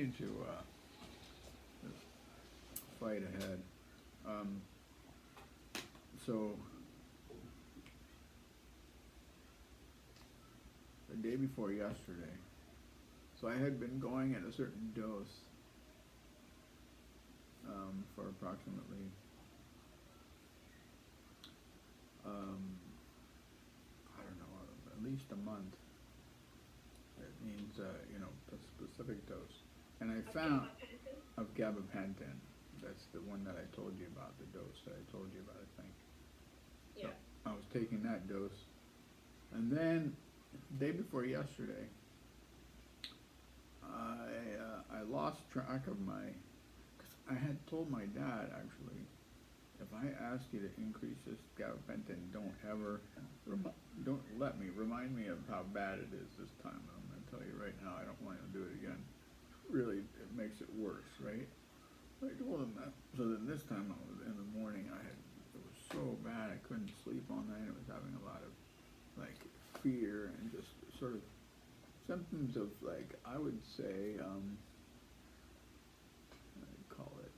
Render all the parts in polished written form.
ready to fight ahead. Um, so the day before yesterday, so I had been going at a certain dose for approximately I don't know, at least a month. It means a specific dose, and I found of gabapentin. That's the one that I told you about, the dose that I told you about, I think. So Yeah. I was taking that dose, and then the day before yesterday, I lost track of because I had told my dad actually, if I ask you to increase this gabapentin, don't let me remind me of how bad it is this time. I'm going to tell you right now, I don't want to do it again. Really, it makes it worse, right? I told him that. So then this time I was in the morning. It was so bad I couldn't sleep all night. I was having a lot of like fear and just sort of symptoms of like I would say I'd call it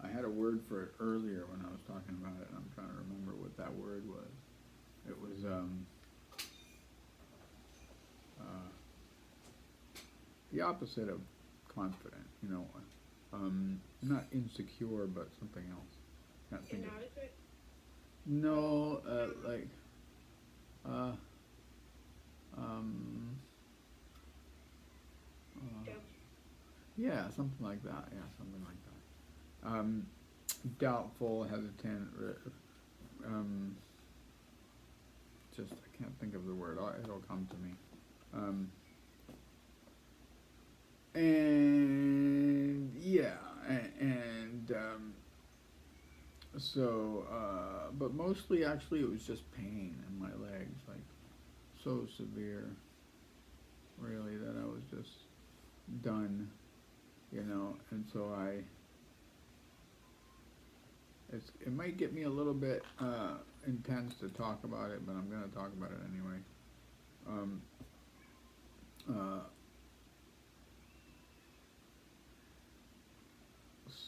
I had a word for it earlier when I was talking about it, and I'm trying to remember what that word was. It was the opposite of confident, not insecure, but something else. Can't think of. Inadequate? No, like, uh, um, uh, Joe? yeah, something like that. Yeah, something like that. Doubtful, hesitant, um, just I can't think of the word. It'll come to me. Um, and yeah, but mostly actually it was just pain in my legs, like so severe, really, that I was just done, and so it might get me a little bit intense to talk about it, but I'm going to talk about it anyway. Um, uh,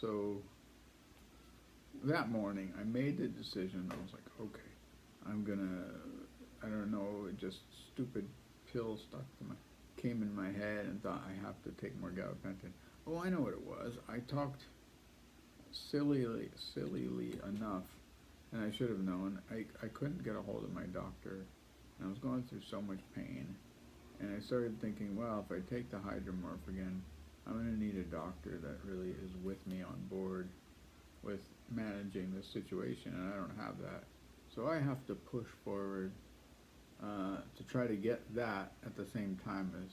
so that morning I made the decision. I was like, okay, I don't know, just stupid pill came in my head and thought I have to take more gabapentin. Oh, I know what it was. I talked sillily enough, and I should have known. I couldn't get a hold of my doctor, and I was going through so much pain, and I started thinking, well, if I take the hydromorph again, I'm going to need a doctor that really is with me on board with managing this situation, and I don't have that. So I have to push forward to try to get that at the same time as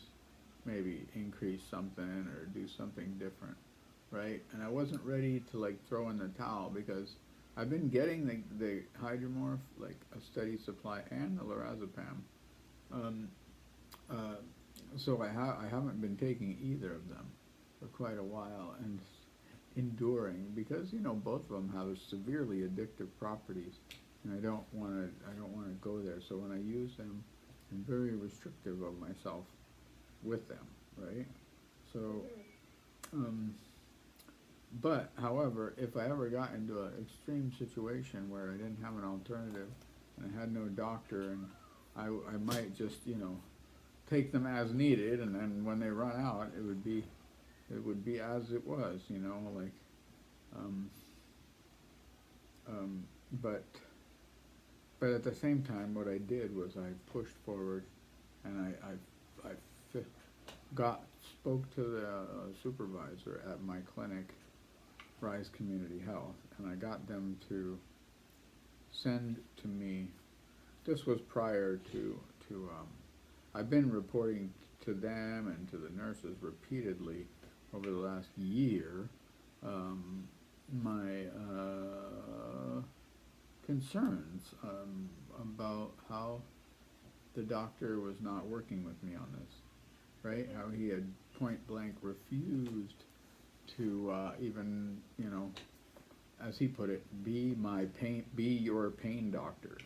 maybe increase something or do something different, right? And I wasn't ready to like throw in the towel because I've been getting the hydromorph, like a steady supply, and the lorazepam. Um, uh, so I haven't been taking either of them for quite a while and enduring because both of them have severely addictive properties, and I don't want to go there. So when I use them, I'm very restrictive of myself with them, right? So, but however, if I ever got into an extreme situation where I didn't have an alternative and I had no doctor, and I might just take them as needed, and then when they run out, it would be as it was, like um, um, but at the same time, what I did was I pushed forward, and I fi- spoke to the supervisor at my clinic, Rise Community Health, and I got them to send to me. This was prior to I've been reporting to them and to the nurses repeatedly over the last year my concerns about how the doctor was not working with me on this, right? How he had point blank refused to even, as he put it, be your pain doctor,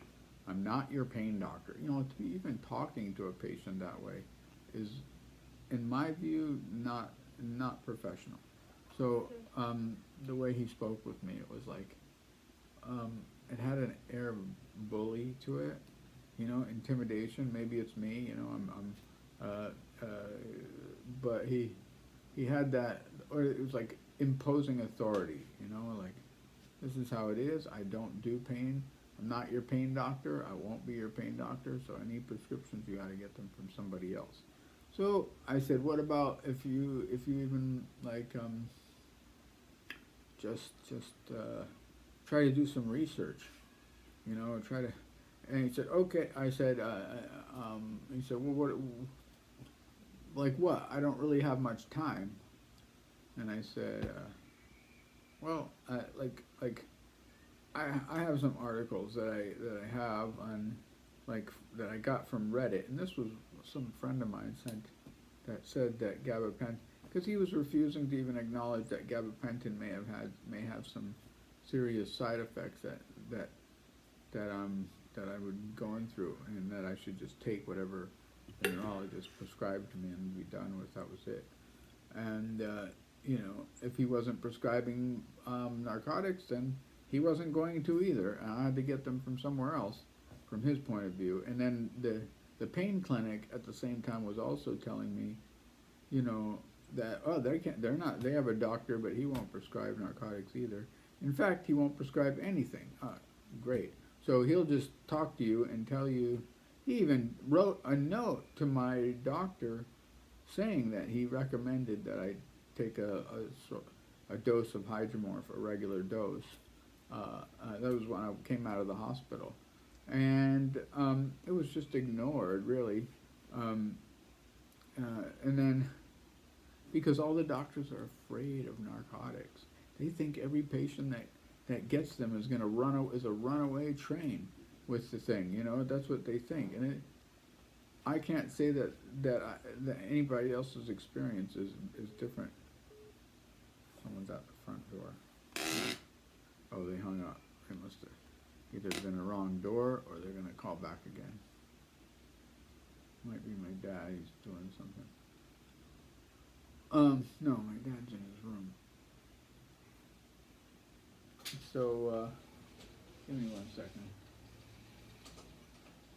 I'm not your pain doctor. You know, to be even talking to a patient that way is, in my view, not professional. So the way he spoke with me, it was like it had an air of bully to it, you know, intimidation. Maybe it's me, you know. Uh, uh, but he had that, or it was like imposing authority, you know, like this is how it is. I don't do pain. I'm not your pain doctor. I won't be your pain doctor. So any prescriptions, you got to get them from somebody else. So I said, what about if you even like just try to do some research, you know, try to. And he said, okay. I said, he said, well, what, like what? I don't really have much time. And I said, well, like I have some articles that I have on, like, that I got from Reddit, and this was some friend of mine sent that said that gabapentin, because he was refusing to even acknowledge that gabapentin may have some serious side effects that I would be going through, and that I should just take whatever the neurologist prescribed to me and be done with. That was it. And you know, if he wasn't prescribing narcotics, then he wasn't going to either. And I had to get them from somewhere else, from his point of view. And then the pain clinic at the same time was also telling me, you know, that they have a doctor, but he won't prescribe narcotics either. In fact, he won't prescribe anything. Great. So he'll just talk to you and tell you. He even wrote a note to my doctor saying that he recommended that I take a dose of hydromorph, a regular dose. That was when I came out of the hospital. And it was just ignored, really. And then, because all the doctors are afraid of narcotics, they think every patient that gets them is going to is a runaway train with the thing. You know, that's what they think. And I can't say that anybody else's experience is different. Someone's at the front door. Oh, they hung up. They must have either been the wrong door or they're going to call back again. Might be my dad. He's doing something. No, my dad's in his room. So, give me 1 second.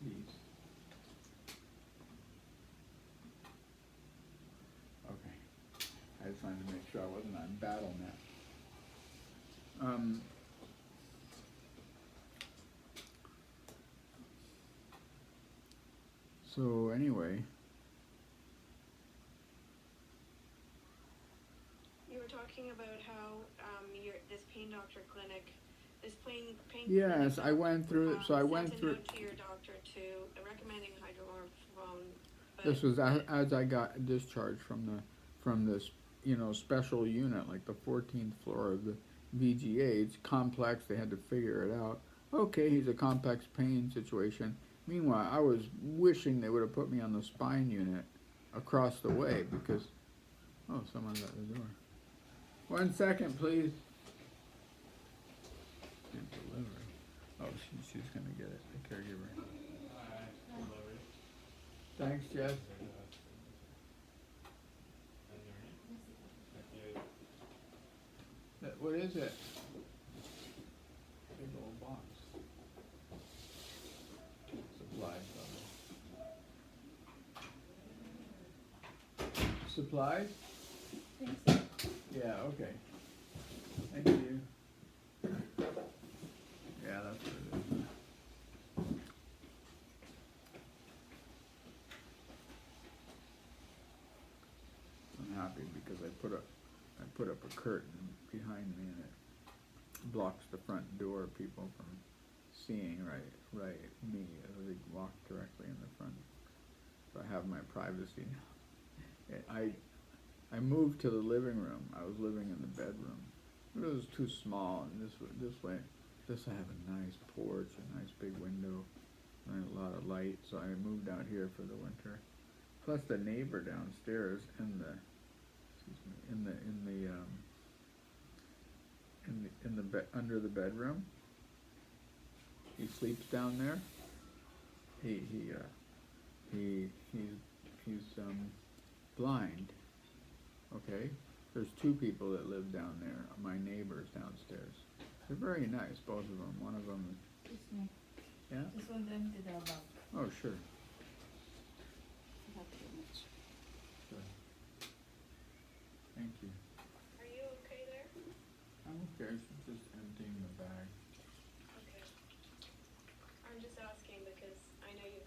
Please. Okay. I just wanted to make sure I wasn't on BattleNet. So anyway. You were talking about how this pain doctor clinic, this pain Yes, clinic, I went through. So I went sent a through. note to your doctor recommending hydromorphone. This was as I got discharged from this, you know, special unit, like the 14th floor of the VGA. It's complex. They had to figure it out. Okay, he's a complex pain situation. Meanwhile, I was wishing they would have put me on the spine unit across the way because, oh, someone's at the door. 1 second, please. Delivery. Oh, she's gonna get it. The caregiver. Thanks, Jess. What is it? Big old box. Supplies. Supplies? Yeah, okay. Thank you. Yeah, that's what it is. I'm happy because I put up a curtain behind me and it blocks the front door people from seeing right me as they walk directly in the front. So I have my privacy now. I moved to the living room. I was living in the bedroom. It was too small, and this I have a nice porch, a nice big window, and a lot of light. So I moved out here for the winter. Plus, the neighbor downstairs under the bedroom. He sleeps down there. He's blind. Okay, there's two people that live down there. My neighbors downstairs. They're very nice, both of them. One of them, Excuse me. yeah. Just want to empty the bag. Oh, sure. Not too much. Sure. Thank you. Are you okay there? I'm okay. She's just emptying the bag. Okay. I'm just asking because I know you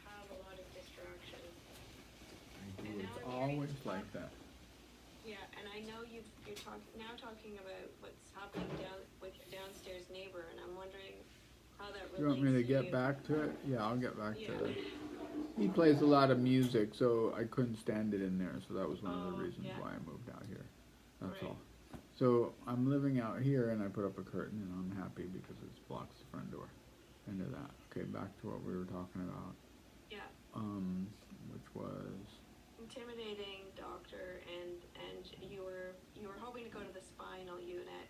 have a lot of distractions. I do. And now It's I'm hearing always talk- like that. Yeah, and I know you're talking about what's happening down with your downstairs neighbor, and I'm wondering how that relates You want me to get you. back to it? Yeah, I'll get back Yeah. to it. He plays a lot of music, so I couldn't stand it in there, so that was one of the Oh, reasons yeah. why I moved out here. That's Right. all. So I'm living out here, and I put up a curtain, and I'm happy because it blocks the front door. End of that. Okay, back to what we were talking about. Yeah. Which was Intimidating doctor, and you were hoping to go to the spinal unit.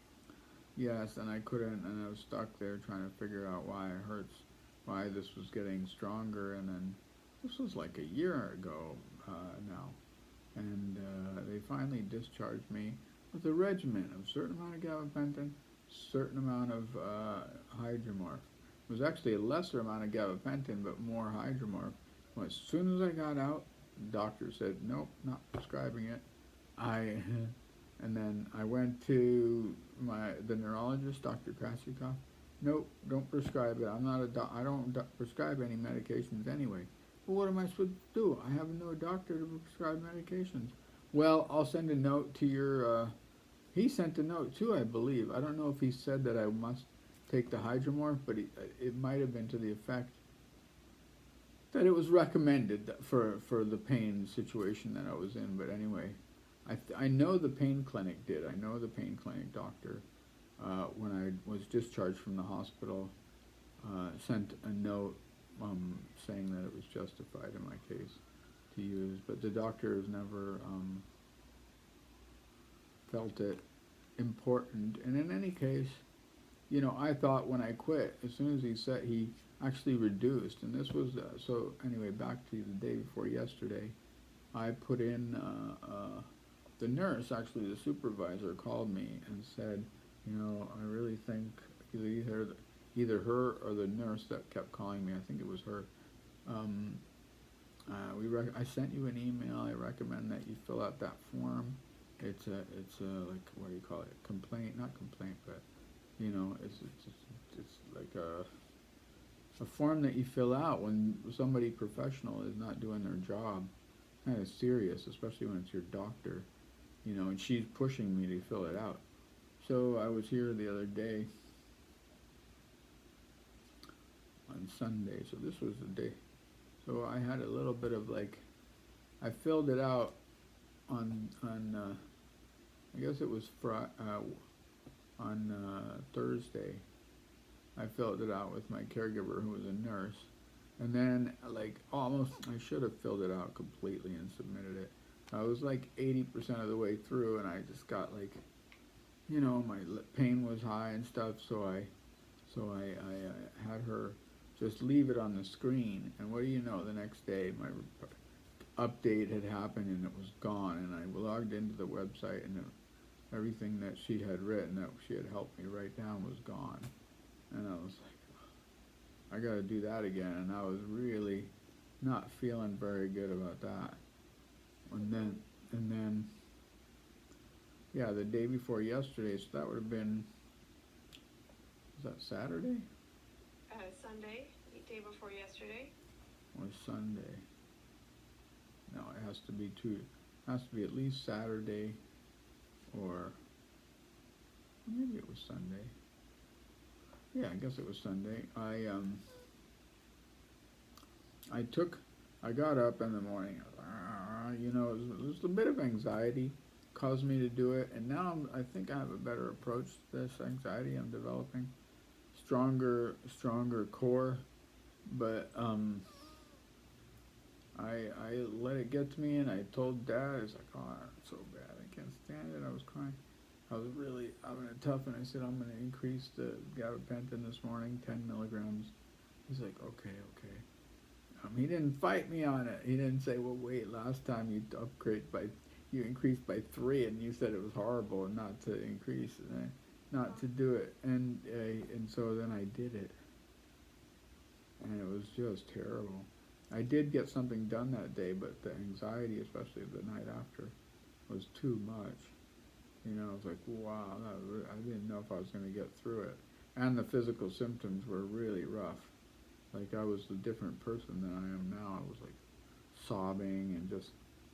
yes, and I couldn't, and I was stuck there trying to figure out why it hurts, why this was getting stronger, and then this was like a year ago now, and they finally discharged me with a regimen of certain amount of gabapentin, certain amount of hydromorph. It was actually a lesser amount of gabapentin, but more hydromorph. Well, as soon as I got out, the doctor said, nope, not prescribing it. And then I went to the neurologist, Dr. Krasikov. Nope, don't prescribe it. I'm not I don't prescribe any medications anyway. Well, what am I supposed to do? I have no doctor to prescribe medications. Well, I'll send a note to your, he sent a note too, I believe. I don't know if he said that I must take the hydromorph, but it might have been to the effect that it was recommended for the pain situation that I was in. But anyway, I know the pain clinic did. I know the pain clinic doctor, when I was discharged from the hospital, sent a note saying that it was justified in my case to use. But the doctor has never felt it important. And in any case, you know, I thought when I quit, as soon as he said, he actually reduced, and this was, so anyway, back to the day before yesterday, I put in, the nurse, actually the supervisor, called me and said, you know, I really think either her or the nurse that kept calling me, I think it was her, I sent you an email, I recommend that you fill out that form. It's like, what do you call it, complaint, not complaint, but, you know, it's like a form that you fill out when somebody professional is not doing their job. Kind of serious, especially when it's your doctor, you know, and she's pushing me to fill it out. So I was here the other day on Sunday, so this was the day. So I had a little bit of like, I filled it out on I guess it was on Thursday. I filled it out with my caregiver, who was a nurse, and then like almost I should have filled it out completely and submitted it. I was like 80% of the way through, and I just got like, you know, my pain was high and stuff, so I had her just leave it on the screen, and what do you know, the next day my update had happened and it was gone, and I logged into the website, and everything that she had written, that she had helped me write down, was gone. And I was like, I gotta do that again, and I was really not feeling very good about that. And then, yeah, the day before yesterday, so that would have been, was that Saturday? Sunday, the day before yesterday. Or Sunday? No, it has to be at least Saturday, or maybe it was Sunday. Yeah, I guess it was Sunday. I got up in the morning, you know, it was a bit of anxiety caused me to do it, and now I think I have a better approach to this anxiety I'm developing. Stronger core, but I let it get to me, and I told Dad, it's like, oh, it's so bad, I can't stand it. I was crying. I was really having it tough, and I said, I'm going to increase the gabapentin this morning, 10 milligrams He's like, okay. He didn't fight me on it. He didn't say, well, wait, last time you increased by 3 and you said it was horrible not to increase, not to do it. And so then I did it. And it was just terrible. I did get something done that day, but the anxiety, especially the night after, was too much. I was like, wow, I didn't know if I was going to get through it. And the physical symptoms were really rough. Like, I was a different person than I am now. I was like sobbing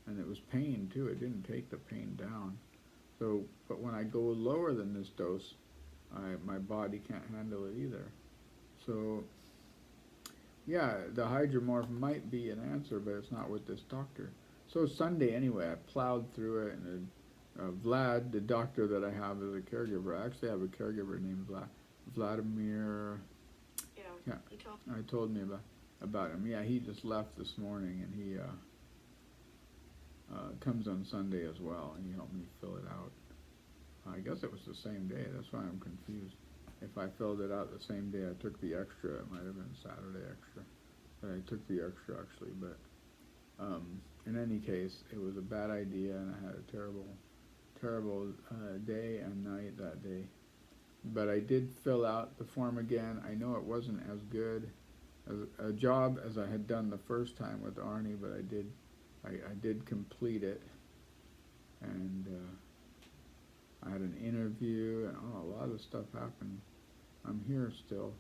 and it was pain too. It didn't take the pain down. So, but when I go lower than this dose, my body can't handle it either. So, yeah, the hydromorph might be an answer, but it's not with this doctor. So Sunday anyway, I plowed through it, and Vlad, the doctor that I have as a caregiver, I actually have a caregiver named Vladimir. Yeah, he told me. I told me about him. Yeah, he just left this morning, and he comes on Sunday as well, and he helped me fill it out. I guess it was the same day. That's why I'm confused. If I filled it out the same day I took the extra, it might have been Saturday extra. But I took the extra actually. But in any case, it was a bad idea, and I had a terrible day and night that day. But I did fill out the form again. I know it wasn't as good as a job as I had done the first time with Arnie, but I did complete it, and I had an interview, and a lot of stuff happened. I'm here still.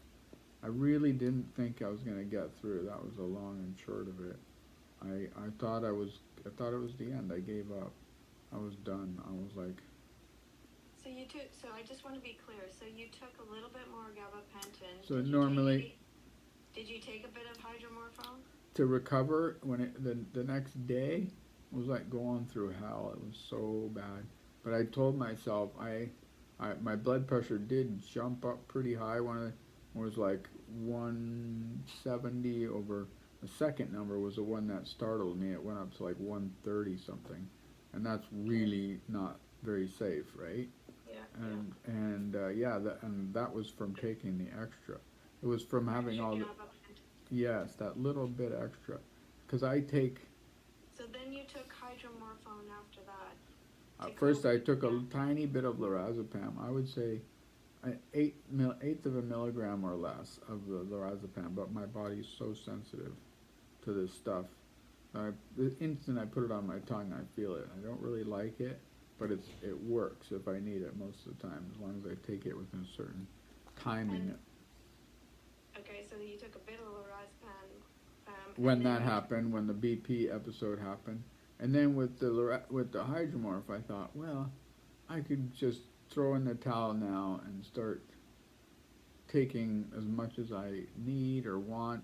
I really didn't think I was going to get through. That was the long and short of it. I thought it was the end. I gave up. I was done. I was like. So I just want to be clear. So you took a little bit more gabapentin. So normally. Did you take a bit of hydromorphone? To recover, the next day was like going through hell. It was so bad. But I told myself my blood pressure did jump up pretty high. One was like 170 over. The second number was the one that startled me. It went up to like 130 something, and that's really not very safe, right? Yeah. And that was from taking the extra. It was from having all the. Yes, that little bit extra, because I take. So then you took hydromorphone after that. First, I took a tiny bit of lorazepam. I would say an eighth of a milligram or less of the lorazepam, but my body is so sensitive to this stuff. The instant I put it on my tongue, I feel it. I don't really like it, but it works if I need it most of the time, as long as I take it within a certain timing. Okay, so you took a bit of lorazepam. When that happened, when the BP episode happened, and then with the hydromorph, I thought, well, I could just throw in the towel now and start taking as much as I need or want,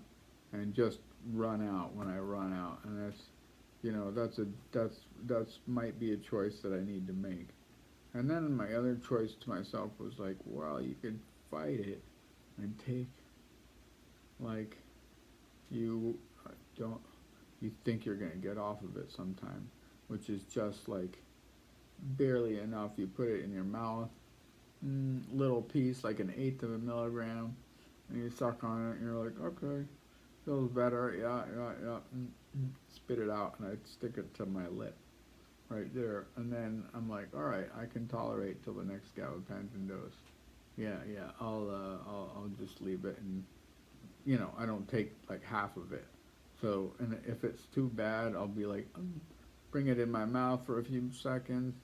and just run out when I run out. And that's might be a choice that I need to make. And then my other choice to myself was like, well, you could fight it and take, like, you think you're going to get off of it sometime, which is just like barely enough. You put it in your mouth, little piece, like an eighth of a milligram, and you suck on it, and you're like, okay, feels better, yeah, spit it out, and I stick it to my lip, right there, and then I'm like, all right, I can tolerate till the next gabapentin dose. Yeah, I'll just leave it, and I don't take like half of it. So, and if it's too bad, I'll be like, bring it in my mouth for a few seconds.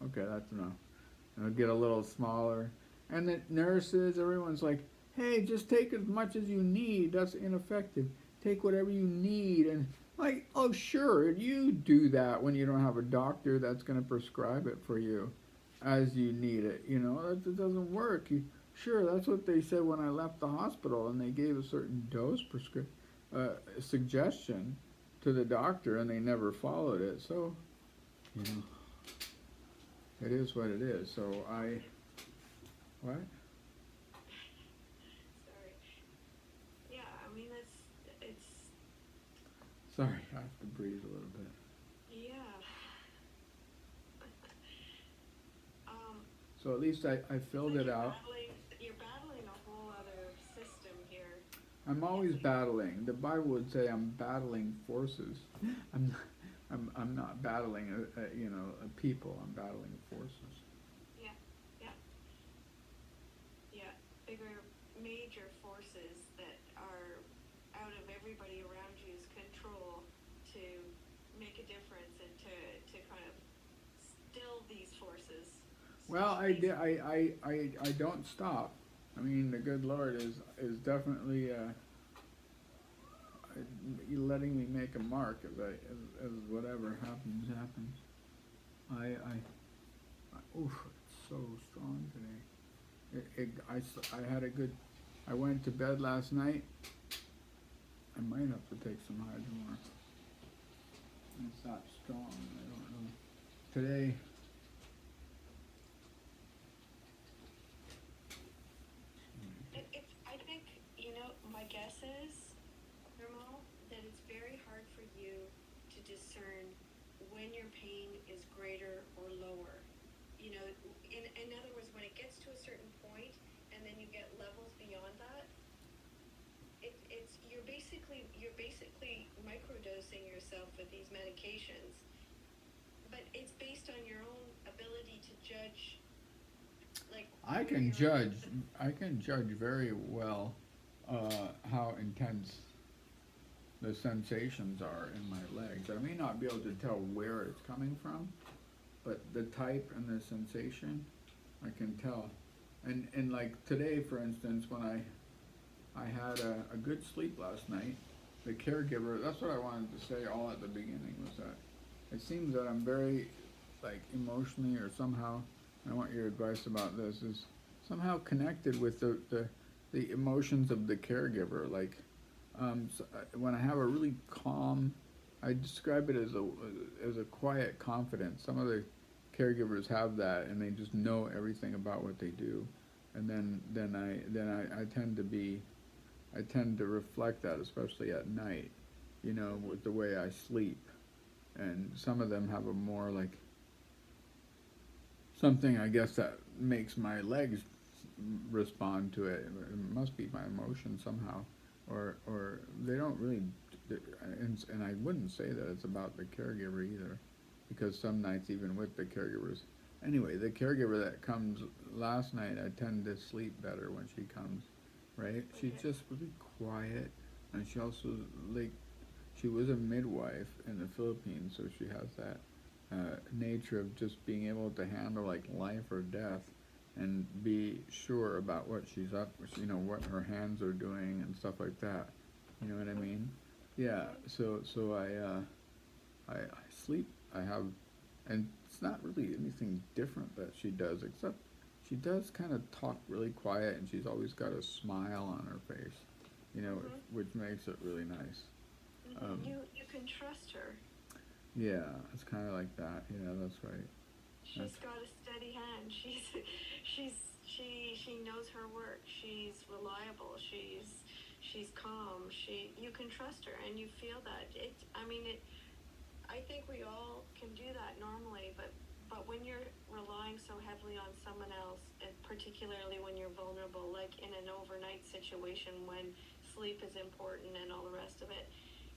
Okay, that's enough. And I'll get a little smaller. And the nurses, everyone's like, hey, just take as much as you need. That's ineffective. Take whatever you need. And like, oh, sure, you do that when you don't have a doctor that's going to prescribe it for you as you need it. That doesn't work. Sure, that's what they said when I left the hospital, and they gave a certain dose suggestion to the doctor, and they never followed it. So, it is what it is. So what? Sorry. Yeah, I mean it's. Sorry, I have to breathe a little bit. Yeah. So at least I filled it out. You're battling a whole other system here. I'm always battling. The Bible would say I'm battling forces. I'm not, I'm not battling a people. I'm battling forces. Yeah, yeah, yeah. Bigger, major forces that are out of everybody around you's control to make a difference and to kind of still these forces. Well, Stop I these. did. I don't stop. I mean, the good Lord is definitely letting me make a mark as whatever happens happens. Oof, it's so strong today. I had a good. I went to bed last night. I might have to take some Hydromor. It's that strong. I don't know. Today. I think, my guess is, Ramal, that it's very hard for you to discern when your pain is greater or lower. In other words, when it gets to a certain point and then you get levels beyond that, you're basically microdosing yourself with these medications, but it's based on your own ability to judge, like I where can you're at. judge. I can judge very well how intense the sensations are in my legs. I may not be able to tell where it's coming from, but the type and the sensation, I can tell. And like today, for instance, when I had a good sleep last night, the caregiver. That's what I wanted to say all at the beginning was that it seems that I'm very like emotionally or somehow. I want your advice about this. Is somehow connected with the emotions of the caregiver. Like when I have a really calm, I describe it as a quiet confidence. Some of the caregivers have that, and they just know everything about what they do, and then I tend to reflect that, especially at night, with the way I sleep. And some of them have a more like something, I guess, that makes my legs respond to it. It must be my emotion somehow, or they don't really. And I wouldn't say that it's about the caregiver either, because some nights even with the caregivers. Anyway, the caregiver that comes last night, I tend to sleep better when she comes. Right? She's Okay. just really quiet, and she also like she was a midwife in the Philippines, so she has that nature of just being able to handle like life or death and be sure about what she's up, what her hands are doing and stuff like that. You know what I mean? Yeah. So I sleep. I have, and it's not really anything different that she does, except she does kind of talk really quiet, and she's always got a smile on her face, Mhm. which makes it really nice. Um, You can trust her. yeah, it's kind of like that. Yeah, that's right. She's That's got a steady hand. She knows her work. She's reliable. She's calm. You can trust her, and you feel that. I think we all can do that normally, but when you're relying so heavily on someone else, and particularly when you're vulnerable, like in an overnight situation when sleep is important and all the rest of it,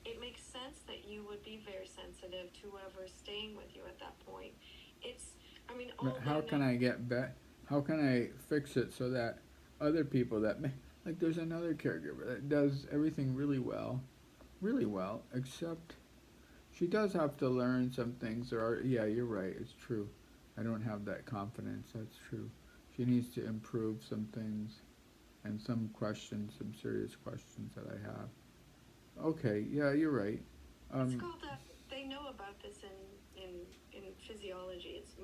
it makes sense that you would be very sensitive to whoever's staying with you at that point. It's, But all they how know. can I get back? How can I fix it so that other people like there's another caregiver that does everything really well, except she does have to learn some things. Yeah, you're right. It's true. I don't have that confidence. That's true. She needs to improve some things and some questions, some serious questions that I have. Okay, yeah, you're right. It's Um, called, they know about this in physiology. It's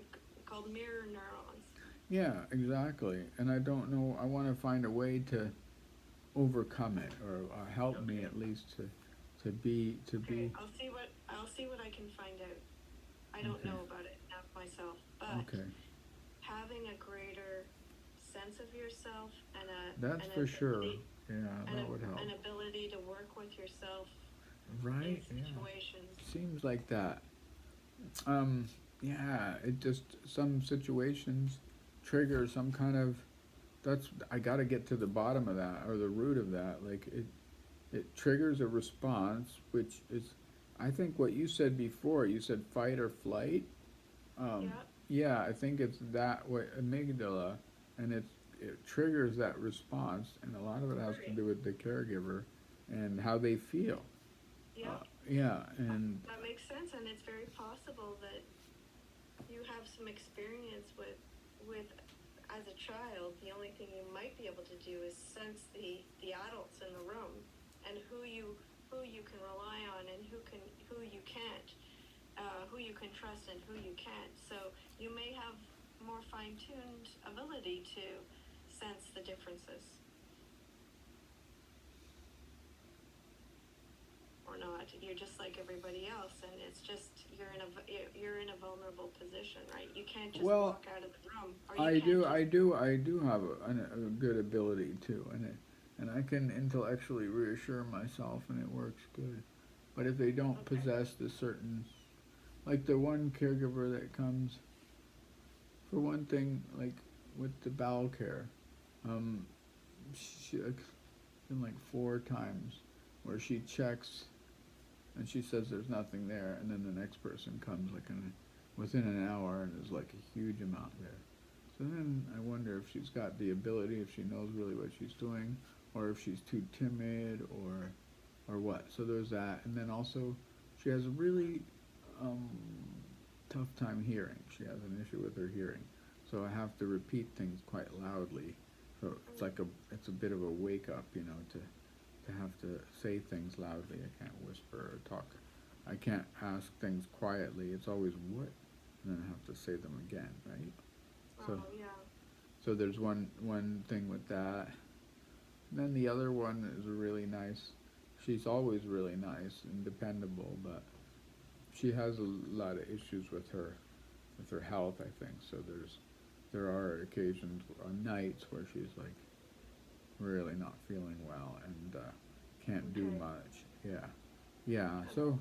called mirror neurons. yeah, exactly. And I don't know. I want to find a way to overcome it, or help me Okay. at least to Okay, be. I'll see what I can find out. I don't Okay. know about it enough myself, but Okay. having a greater sense of yourself and That's an for sure. ability Yeah, and that would help. an ability to work with yourself in Right? Yeah. situations. Seems like that. Um, yeah, it just some situations trigger some kind of. That's I got to get to the bottom of that or the root of that. Like it. it triggers a response, which is, I think what you said before, you said fight or flight. Um, Yeah. yeah, I think it's that way, amygdala, and it triggers that response, and a lot of it has to Right. do with the caregiver and how they feel. Yeah. Yeah, and That makes sense, and it's very possible that you have some experience with as a child. The only thing you might be able to do is sense the adults in the room and who you can rely on and who you can't, who you can trust and who you can't. So you may have more fine-tuned ability to sense the differences or not. You're just like everybody else, and it's just you're in a vulnerable position, right? You can't just well, walk out of the room, or you can't just. I do have a good ability too, and I can intellectually reassure myself, and it works good. But if they don't Okay. possess the certain, like the one caregiver that comes, for one thing, like with the bowel care, um, she like, been like 4 times where she checks and she says there's nothing there, and then the next person comes like within an hour, and there's like a huge amount there. So then I wonder if she's got the ability, if she knows really what she's doing, or if she's too timid, or what. So there's that, and then also she has a really um, tough time hearing. She has an issue with her hearing, so I have to repeat things quite loudly. So it's a bit of a wake up, to have to say things loudly. I can't whisper or talk. I can't ask things quietly. It's always what, and then I have to say them again, right? So Oh yeah. so there's one thing with that. And then the other one is really nice. She's always really nice and dependable, but she has a lot of issues with her health, I think. So there are occasions on nights where she's like really not feeling well and can't do Okay. much. Yeah, yeah. So,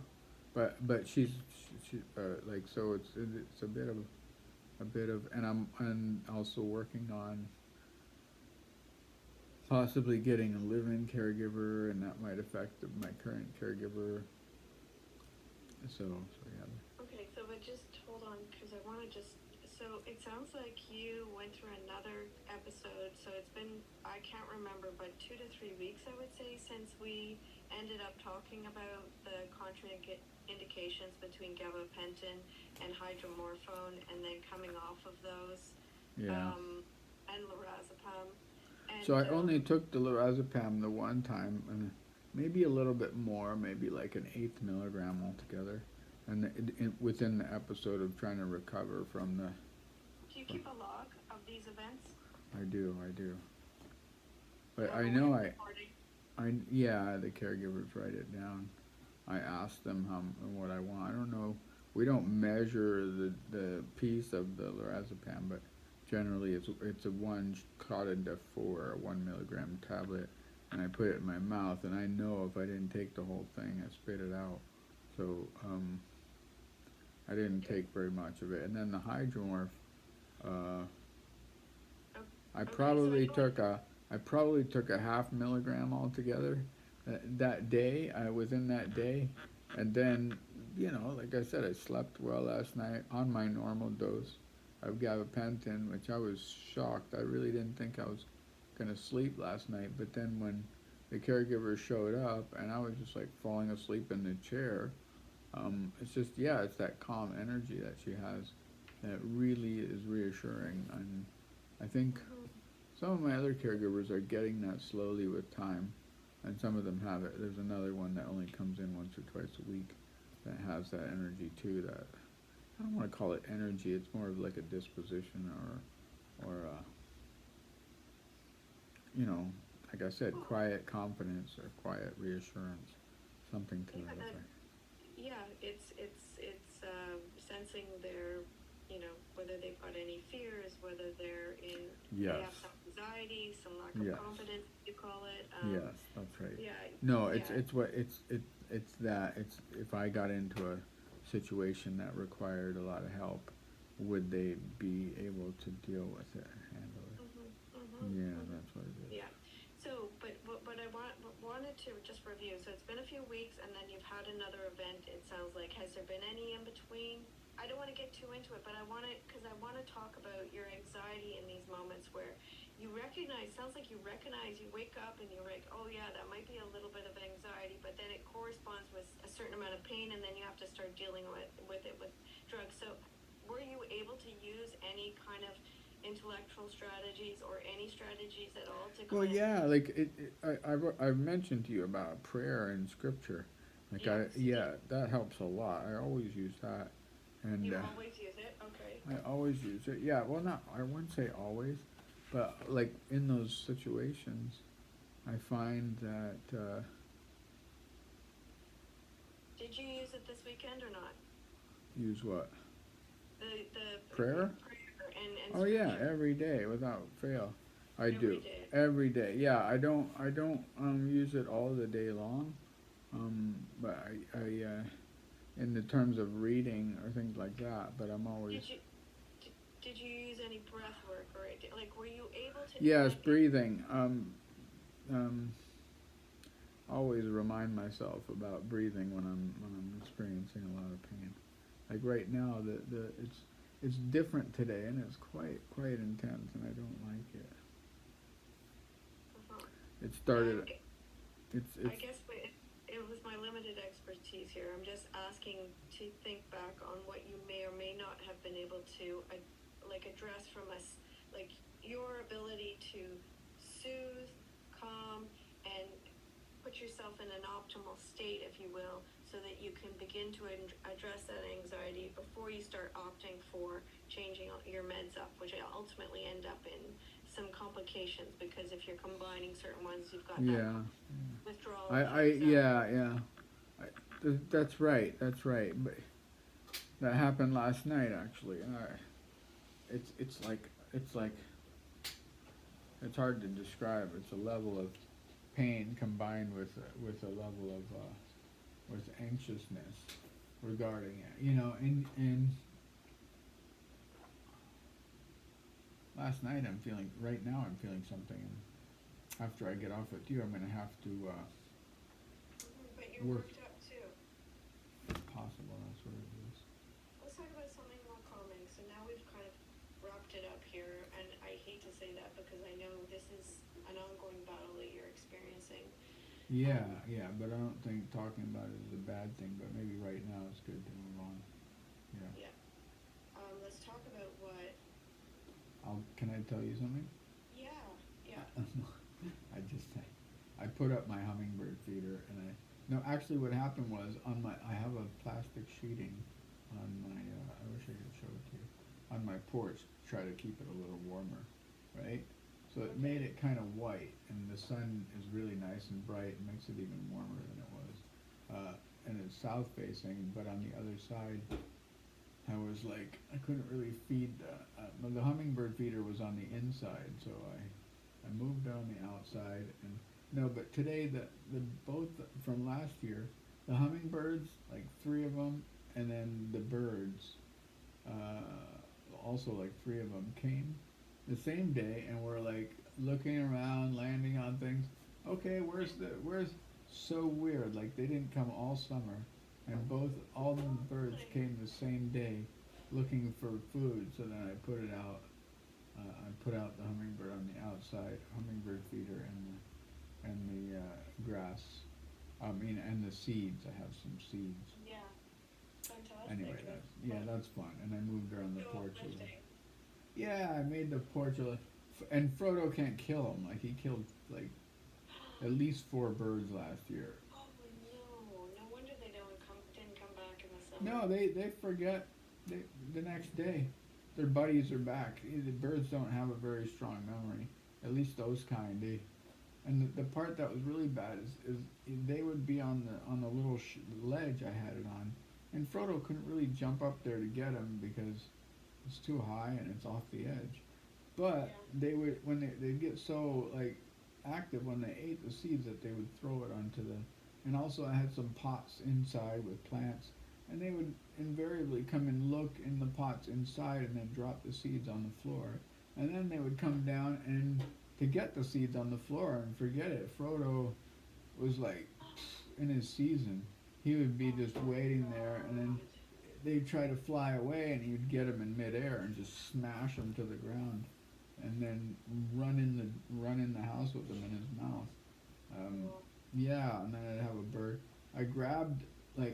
but she like, so it's a bit of, and I'm also working on possibly getting a live-in caregiver, and that might affect my current caregiver. So yeah. Okay, so but just hold on, because I want to just. So it sounds like you went through another episode. So it's been, I can't remember, but 2 to 3 weeks, I would say, since we ended up talking about the contraindications between gabapentin and hydromorphone, and then coming off of those, Yeah. and lorazepam, So and I only took the lorazepam the one time, and maybe a little bit more, maybe like an eighth milligram altogether, and within the episode of trying to recover from the. do you keep a log of these events? I do, but Have I a way know of recording? yeah, the caregivers write it down. I ask them how what I want. I don't know. We don't measure the piece of the lorazepam, but generally it's a one cut into four, a 1 milligram tablet, and I put it in my mouth, and I know if I didn't take the whole thing, I spit it out. So I didn't Okay. take very much of it, and then the hydromorph. Uh, I Okay, so I probably know what. took a I probably took a half milligram altogether that day. Within that day, and then like I said, I slept well last night on my normal dose of gabapentin, which I was shocked. I really didn't think I was gonna sleep last night, but then when the caregiver showed up and I was just like falling asleep in the chair, it's just, yeah, it's that calm energy that she has that really is reassuring, and I think Mhm. some of my other caregivers are getting that slowly with time, and some of them have it. There's another one that only comes in once or twice a week that has that energy too. That I don't want to call it energy. It's more of like a disposition, or like I said, Well, quiet confidence or quiet reassurance, something to yeah, that that effect. yeah, it's sensing their, whether they've got any fears, whether they Yes, have some anxiety, some lack of yes, confidence, you call it. yes. That's right. Yeah, No, yeah. it's that it's if I got into a situation that required a lot of help, would they be able to deal with it and handle Mhm, it? mhm, Yeah, mhm. that's what it is. Yeah. So, but what I wanted to just review. So it's been a few weeks, and then you've had another event. It sounds like. Has there been any in between? I don't want to get too into it, but I want to talk about your anxiety in these moments where you recognize. Sounds like you recognize. You wake up and you're like, oh yeah, that might be a little bit of anxiety, but then it corresponds with a certain amount of pain, and then you have to start dealing with it with drugs. So, were you able to use any kind of intellectual strategies or any strategies at all to Well, kind yeah, like I mentioned to you about prayer and scripture. Like Yes. that helps a lot. I always use that, and You always use it? Okay. I always use it. Yeah, well, not I wouldn't say always, but like in those situations, I find that Did you use it this weekend or not? use what The prayer. prayer and Oh yeah, scripture every day without fail. I every do day. every day. Yeah, I don't use it all the day long. But I in the terms of reading or things like that. But I'm always Did you use any breath work or like were you able to do yes that? breathing. Um, always remind myself about breathing when I'm experiencing a lot of pain. Like right now, the it's different today, and it's quite intense, and I don't like it. Uh-huh. It started. I It's guess it was my limited expertise here. I'm just asking to think back on what you may or may not have been able to like address from us, like your ability to soothe, calm, and put yourself in an optimal state, if you will, so that you can begin to address that anxiety before you start opting for changing your meds up, which ultimately end up in some complications because if you're combining certain ones, you've got that yeah. withdrawal I effects. yeah. That's right. That's right. But that happened last night actually, and it's like it's hard to describe. It's a level of pain combined with a level of with anxiousness regarding it. You know, and last night right now I'm feeling something. And after I get off with you, I'm gonna have to But you're work. worked up too. Possible. That's what it is. Let's talk about something more calming. So now we've kind of wrapped it up here, and I hate to say that because I know this is an ongoing battle that you're experiencing. Yeah, but I don't think talking about it is a bad thing. But maybe right now it's good to move on. Yeah. Yeah. Let's talk about what. Can I tell you something? Yeah. Yeah. I put up my hummingbird feeder, and no, actually what happened was I have a plastic sheeting on my I wish I could show it to you on my porch to try to keep it a little warmer, right? So it made it kind of white, and the sun is really nice and bright, and makes it even warmer than it was. And it's south facing, but on the other side, I was like, I couldn't really feed the hummingbird feeder was on the inside, so I moved on the outside, and no, but today the both from last year, the hummingbirds, like 3 of them, and then the birds, also like 3 of them came the same day, and were like looking around, landing on things. Okay, where's so weird? Like they didn't come all summer, and all the birds came the same day, looking for food. So then I put it out. I put out the hummingbird on the outside hummingbird feeder and the grass. I mean, and the seeds. I have some seeds. Yeah. Fantastic. Anyway, that's fun. And I moved her on the porch a little. Uplifting. Yeah, I made the porch a little. And Frodo can't kill them. Like he killed like at least 4 birds last year. Oh no! No wonder they didn't come back in the summer. No, they forget the next day. Their buddies are back. The birds don't have a very strong memory. At least those kind. And the part that was really bad is they would be on the little ledge I had it on, and Frodo couldn't really jump up there to get him because it's too high and it's off the edge. But they would they'd get so like active when they ate the seeds that they would throw it onto the. And also I had some pots inside with plants, and they would invariably come and look in the pots inside and then drop the seeds on the floor, and then they would come down and to get the seeds on the floor and forget it. Frodo was like in his season, he would be just waiting there, and then they'd try to fly away, and he'd get him in midair and just smash him to the ground, and then run in the house with them in his mouth. Yeah, and then I'd have a bird. I grabbed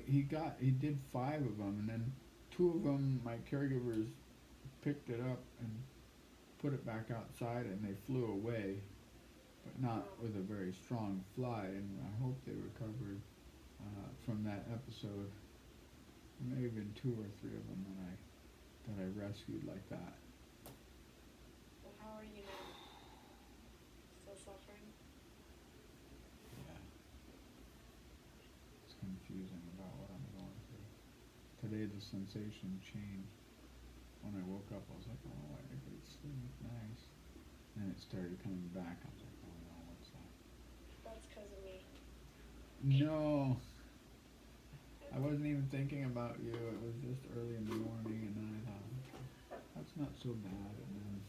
he did 5 of them, and then 2 of them my caregivers picked it up and put it back outside, and they flew away, but not with a very strong fly. And I hope they recovered from that episode. There may have been 2 or 3 of them that I rescued like that. Well, how are you now? Still suffering? Yeah. It's confusing about what I'm going through. Today the sensation changed. When I woke up, I was like, oh, I had a good sleep, nice. And it started coming back. I was like, oh no, what's that? That's because of me. No. I wasn't even thinking about you. It was just early in the morning, and then I thought, that's not so bad. And then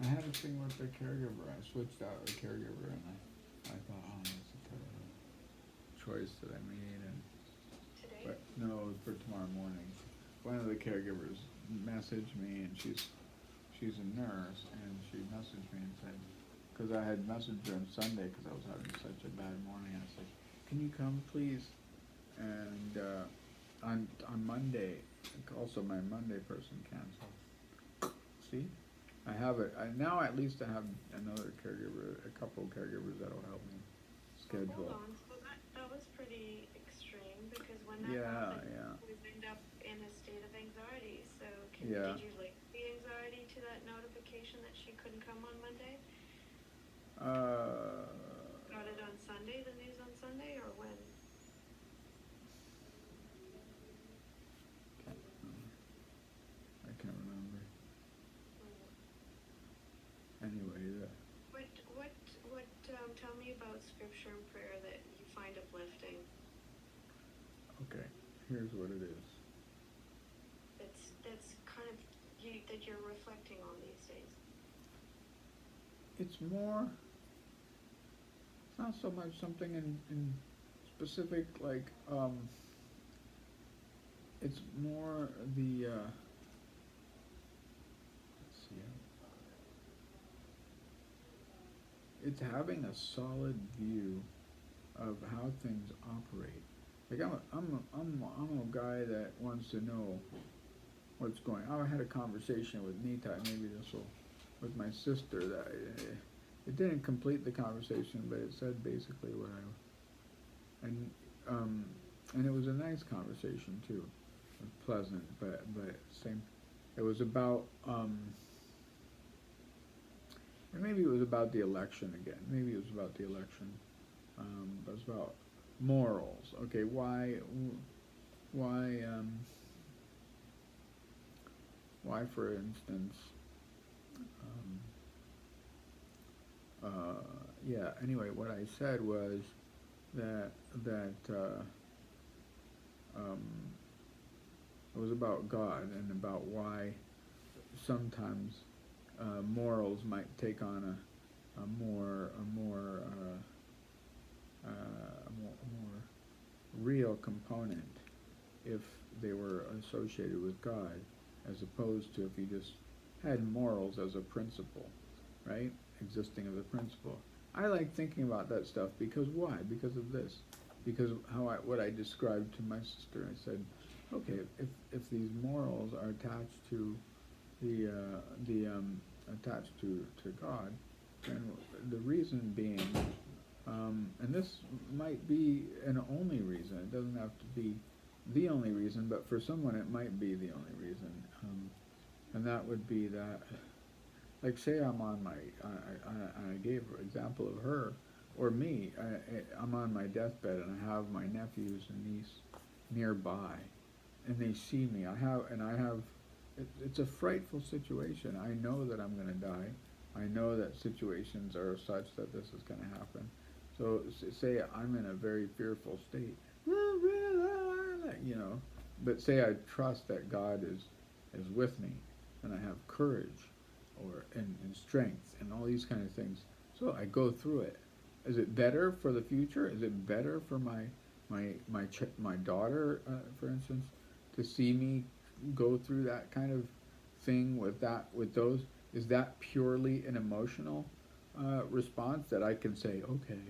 I had a thing with the caregiver. I switched out a caregiver, and I thought, oh, that's a terrible choice that I made. And Today? but no, for tomorrow morning. One of the caregivers messaged me, and she's a nurse, and she messaged me and said, because I had messaged her on Sunday because I was having such a bad morning, I said, can you come please? And on Monday, also my Monday person canceled. See, I have it. Now at least I have another caregiver, a couple of caregivers that'll help me schedule. Hold on. So that was pretty extreme, because when that Yeah, happened, yeah. we end up in a state of anxiety. So Yeah. did you link the anxiety to that notification that she couldn't come on Monday? Got it on Sunday, the news on Sunday, or when? I can't remember. Anyway, Tell me about scripture and prayer that you find uplifting. okay, here's what it is. That's kind of that you're reflecting on these days. It's more, it's not so much something in specific, it's more the, let's see, it's having a solid view of how things operate. Like I'm a guy that wants to know what's going on. I had a conversation with Nita, maybe this will, with my sister, that it didn't complete the conversation, but it said basically what and it was a nice conversation too, pleasant, but same. It was about and maybe it was about the election again. Maybe it was about the election. But it was about morals. Okay, why, for instance, yeah. Anyway, what I said was that it was about God and about why sometimes morals might take on a more real component if they were associated with God, as opposed to if you just had morals as a principle, right? Existing as a principle. I like thinking about that stuff because why? Because of this. Because what I described to my sister, I said, okay, if these morals are attached to attached to God, and the reason being, and this might be an only reason. It doesn't have to be the only reason, but for someone it might be the only reason, and that would be that, like, say I'm on my, I gave an example of her or me. I'm on my deathbed and I have my nephews and niece nearby, and they see me. It's a frightful situation. I know that I'm going to die. I know that situations are such that this is going to happen. So say I'm in a very fearful state, but say I trust that God is with me, and I have courage and strength and all these kind of things. So I go through it. Is it better for the future? Is it better for my daughter, for instance, to see me go through that kind of thing with those? Is that purely an emotional response that I can say, okay,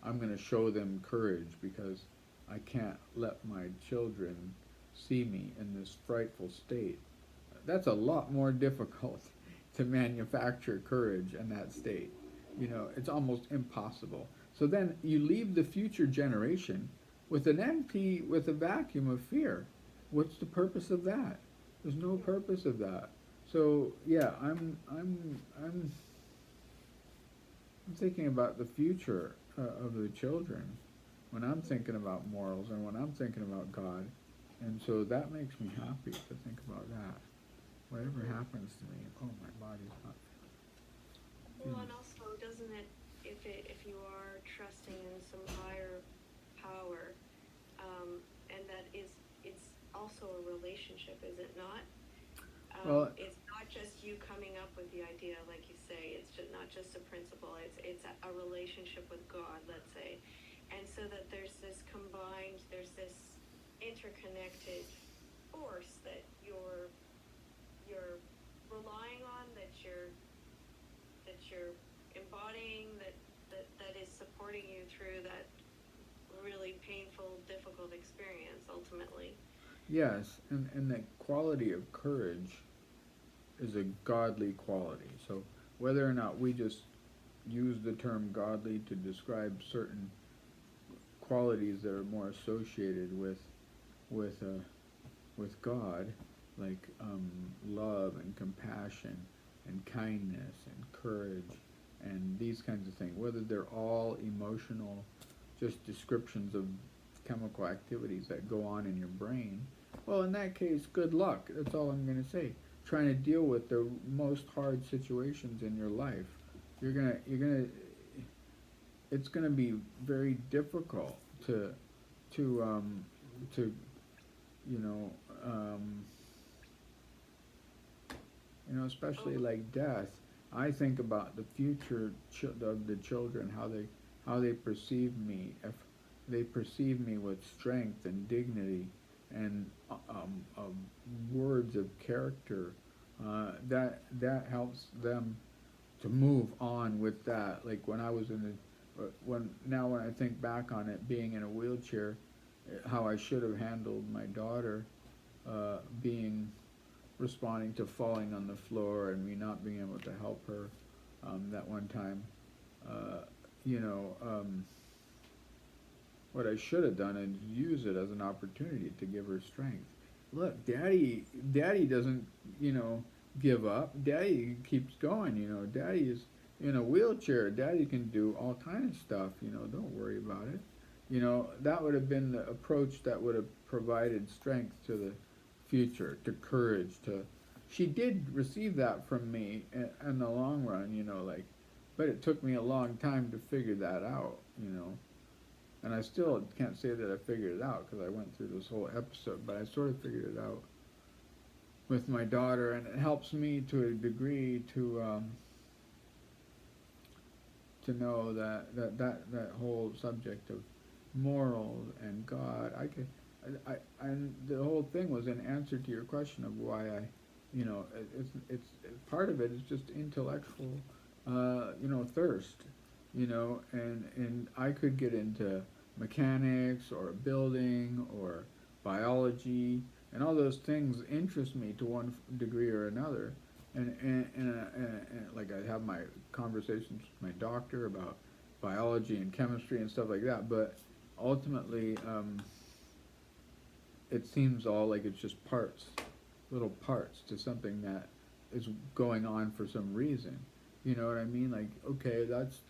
I'm going to show them courage because I can't let my children see me in this frightful state? That's a lot more difficult to manufacture courage in that state. It's almost impossible. So then you leave the future generation with with a vacuum of fear. What's the purpose of that? There's no purpose of that. So yeah, I'm thinking about the future of the children when I'm thinking about morals and when I'm thinking about God, and so that makes me happy to think about that. Whatever happens to me, oh, my body's not. Well, and also, doesn't it, if you are trusting in some higher power, and that is, it's also a relationship, is it not? Well, it's not just you coming up with the idea, like you say. It's just not just a principle. It's a relationship with God, let's say, and so that there's this combined, there's this interconnected force that you're relying on, that you're embodying, that is supporting you through that really painful, difficult experience ultimately. yes, and the quality of courage is a godly quality. So whether or not we just use the term godly to describe certain qualities that are more associated with uh, with God, like love and compassion and kindness and courage and these kinds of things, whether they're all emotional, just descriptions of chemical activities that go on in your brain, well, in that case, good luck. That's all I'm going to say. Trying to deal with the most hard situations in your life, it's gonna be very difficult to you know, um, especially like death. I think about the future of the children, how they perceive me. If they perceive me with strength and dignity and words of character, that helps them to move on with that. Like when I was when I think back on it, being in a wheelchair, how I should have handled my daughter being responding to falling on the floor and me not being able to help her that one time. Uh, you know, what I should have done is use it as an opportunity to give her strength. Look, Daddy doesn't, give up. Daddy keeps going. Daddy is in a wheelchair. Daddy can do all kind of stuff. Don't worry about it. That would have been the approach that would have provided strength to the future, to courage, to. She did receive that from me in the long run, but it took me a long time to figure that out. And I still can't say that I figured it out because I went through this whole episode, but I sort of figured it out with my daughter, and it helps me to a degree to know that whole subject of moral and God. And the whole thing was an answer to your question of why it's part of it is just intellectual, thirst, and I could get into mechanics or building or biology, and all those things interest me to one degree or another. And like I have my conversations with my doctor about biology and chemistry and stuff like that, but ultimately, it seems all like it's just little parts to something that is going on for some reason. You know what I mean? Like, okay, that's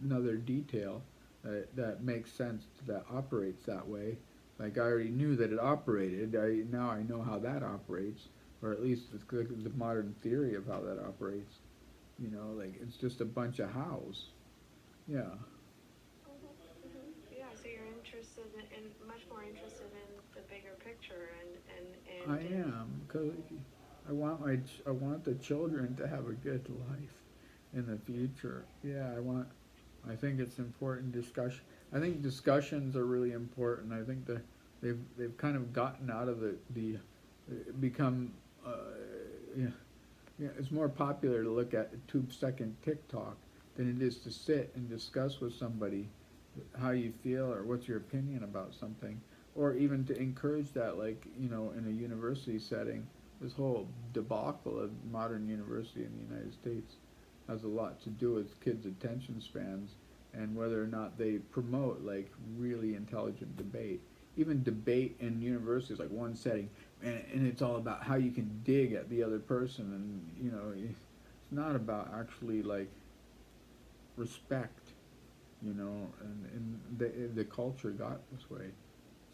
another detail that makes sense, that operates that way. Like I already knew that it operated. Now I know how that operates, or at least the modern theory of how that operates. Like it's just a bunch of hows. Yeah. Yeah, so you're interested much more interested in the bigger picture I am, because I want the children to have a good life in the future. Yeah, I think it's important discussion. I think discussions are really important. I think that they've kind of gotten out of the become yeah, yeah, it's more popular to look at a 2-second TikTok than it is to sit and discuss with somebody how you feel or what's your opinion about something, or even to encourage that, like, in a university setting. This whole debacle of modern university in the United States has a lot to do with kids' attention spans and whether or not they promote like really intelligent debate. Even debate in universities, like one setting, and it's all about how you can dig at the other person, and it's not about actually like respect, and the culture got this way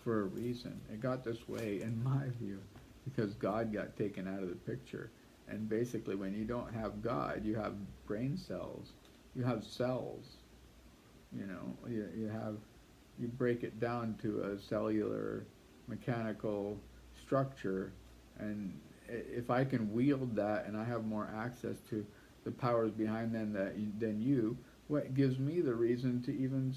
for a reason. It got this way, in my view, because God got taken out of the picture. And basically, when you don't have God, you have brain cells, you have cells. You break it down to a cellular, mechanical structure, and if I can wield that, and I have more access to the powers behind them than you, what gives me the reason to even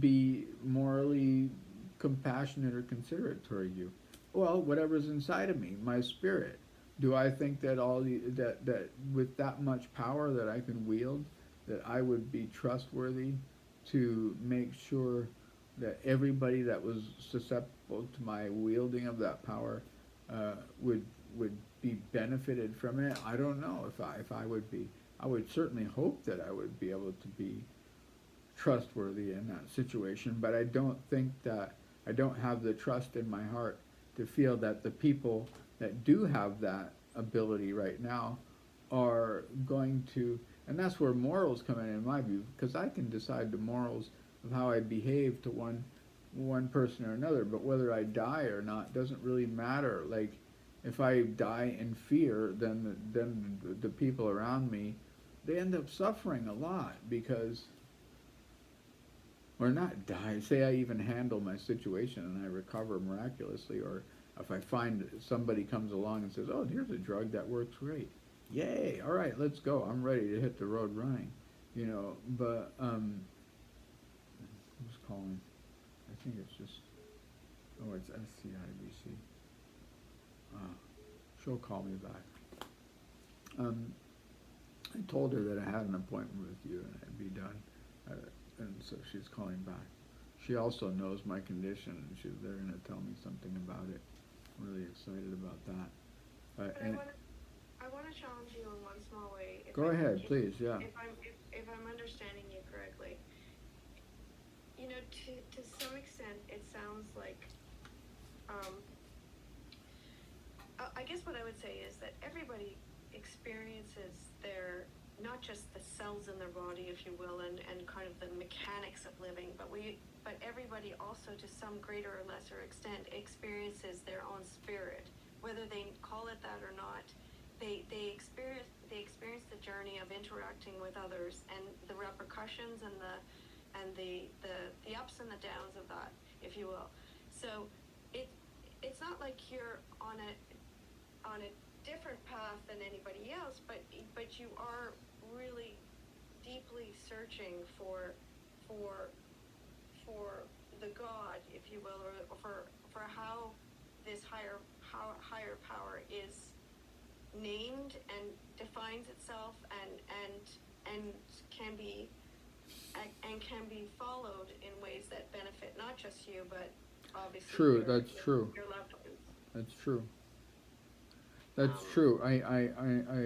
be morally compassionate or considerate toward you? Well, whatever's inside of me, my spirit. Do I think that that with that much power that I can wield, that I would be trustworthy to make sure that everybody that was susceptible to my wielding of that power would be benefited from it? I don't know if I would be. I would certainly hope that I would be able to be trustworthy in that situation, but I don't think that I don't have the trust in my heart to feel that the people that do have that ability right now are going to, and that's where morals come in my view, because I can decide the morals of how I behave to one person or another, but whether I die or not doesn't really matter. Like, if I die in fear, then the people around me, they end up suffering a lot, because, or not die, say I even handle my situation and I recover miraculously, or if I find somebody comes along and says, oh, here's a drug that works great. Yay, all right, let's go. I'm ready to hit the road running. But, who's calling? I think it's just, oh, it's SCIBC. She'll call me back. I told her that I had an appointment with you and I'd be done. And so she's calling back. She also knows my condition, and they're going to tell me something about it. I'm really excited about that. But I want to challenge you in one small way. Go ahead, please. Yeah. If I'm understanding you correctly, to some extent, it sounds like. I guess what I would say is that everybody experiences not just the cells in their body, if you will, and kind of the mechanics of living, but everybody also, to some greater or lesser extent, experiences their own spirit, whether they call it that or not. They experience the journey of interacting with others and the repercussions and the ups and the downs of that, if you will. So it's not like you're on a different path than anybody else, but you are really deeply searching for the God, if you will, or for how this higher power is named and defines itself and can be followed in ways that benefit not just you, but obviously true. your loved ones. That's true. That's true. I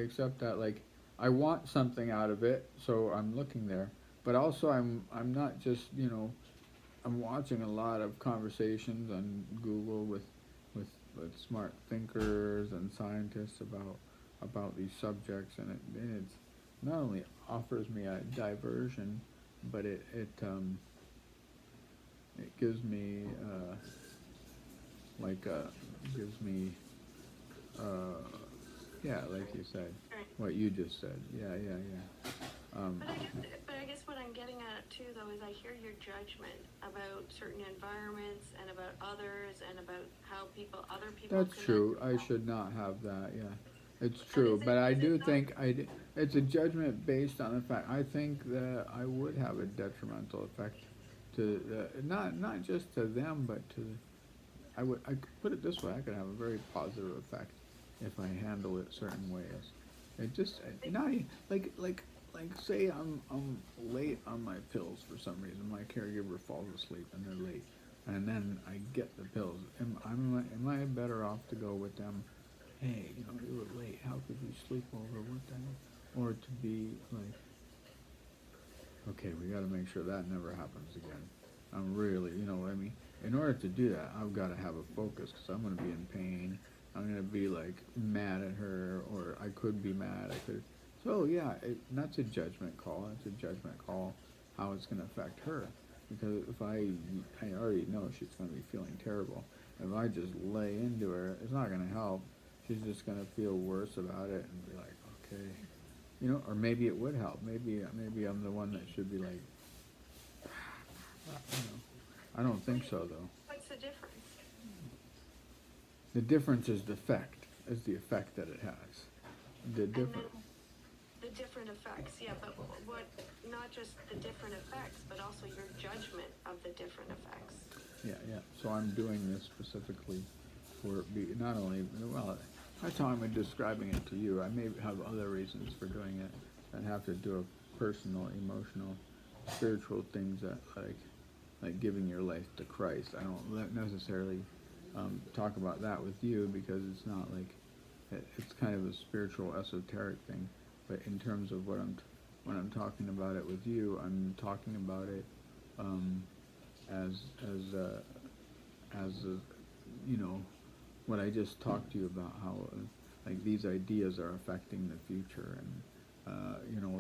accept that. Like, I want something out of it, so I'm looking there. But also, I'm not just I'm watching a lot of conversations on Google with smart thinkers and scientists about these subjects, and it's not only offers me a diversion, but it gives me gives me yeah, like you said, Right. what you just said. Yeah. But I guess what I'm getting at too, though, is I hear your judgment about certain environments and about others and about how other people. That's true. I should not have that. Yeah. It's And true, but I is it do not? think it's a judgment based on the fact. I think that I would have a detrimental effect to not just to them, but to I could put it this way. I could have a very positive effect if I handle it certain ways. It just not like say I'm late on my pills for some reason. My caregiver falls asleep and they're late, and then I get the pills. Am I better off to go with them? Hey, you were late. How could you sleep over? What the hell? Or to be like, okay, we got to make sure that never happens again. I'm really, what I mean? In order to do that, I've got to have a focus because I'm going to be in pain. I'm going to be like mad at her, or I could be mad. I could. So yeah, that's a judgment call. That's a judgment call. How it's going to affect her, because if I already know she's going to be feeling terrible. If I just lay into her, it's not going to help. She's just going to feel worse about it and be like, okay, or maybe it would help. Maybe I'm the one that should be like, I don't think so though. What's the difference? The difference is the effect that it has. The And then difference. the different effects, yeah, but what, not just the different effects, but also your judgment of the different effects. Yeah. So I'm doing this specifically for not only that's how I'm describing it to you. I may have other reasons for doing it that have to do with personal, emotional, spiritual things that like giving your life to Christ. I don't necessarily talk about that with you because it's not like it's kind of a spiritual, esoteric thing. But in terms of when I'm talking about it with you, I'm talking about it as what I just talked to you about, how like these ideas are affecting the future, and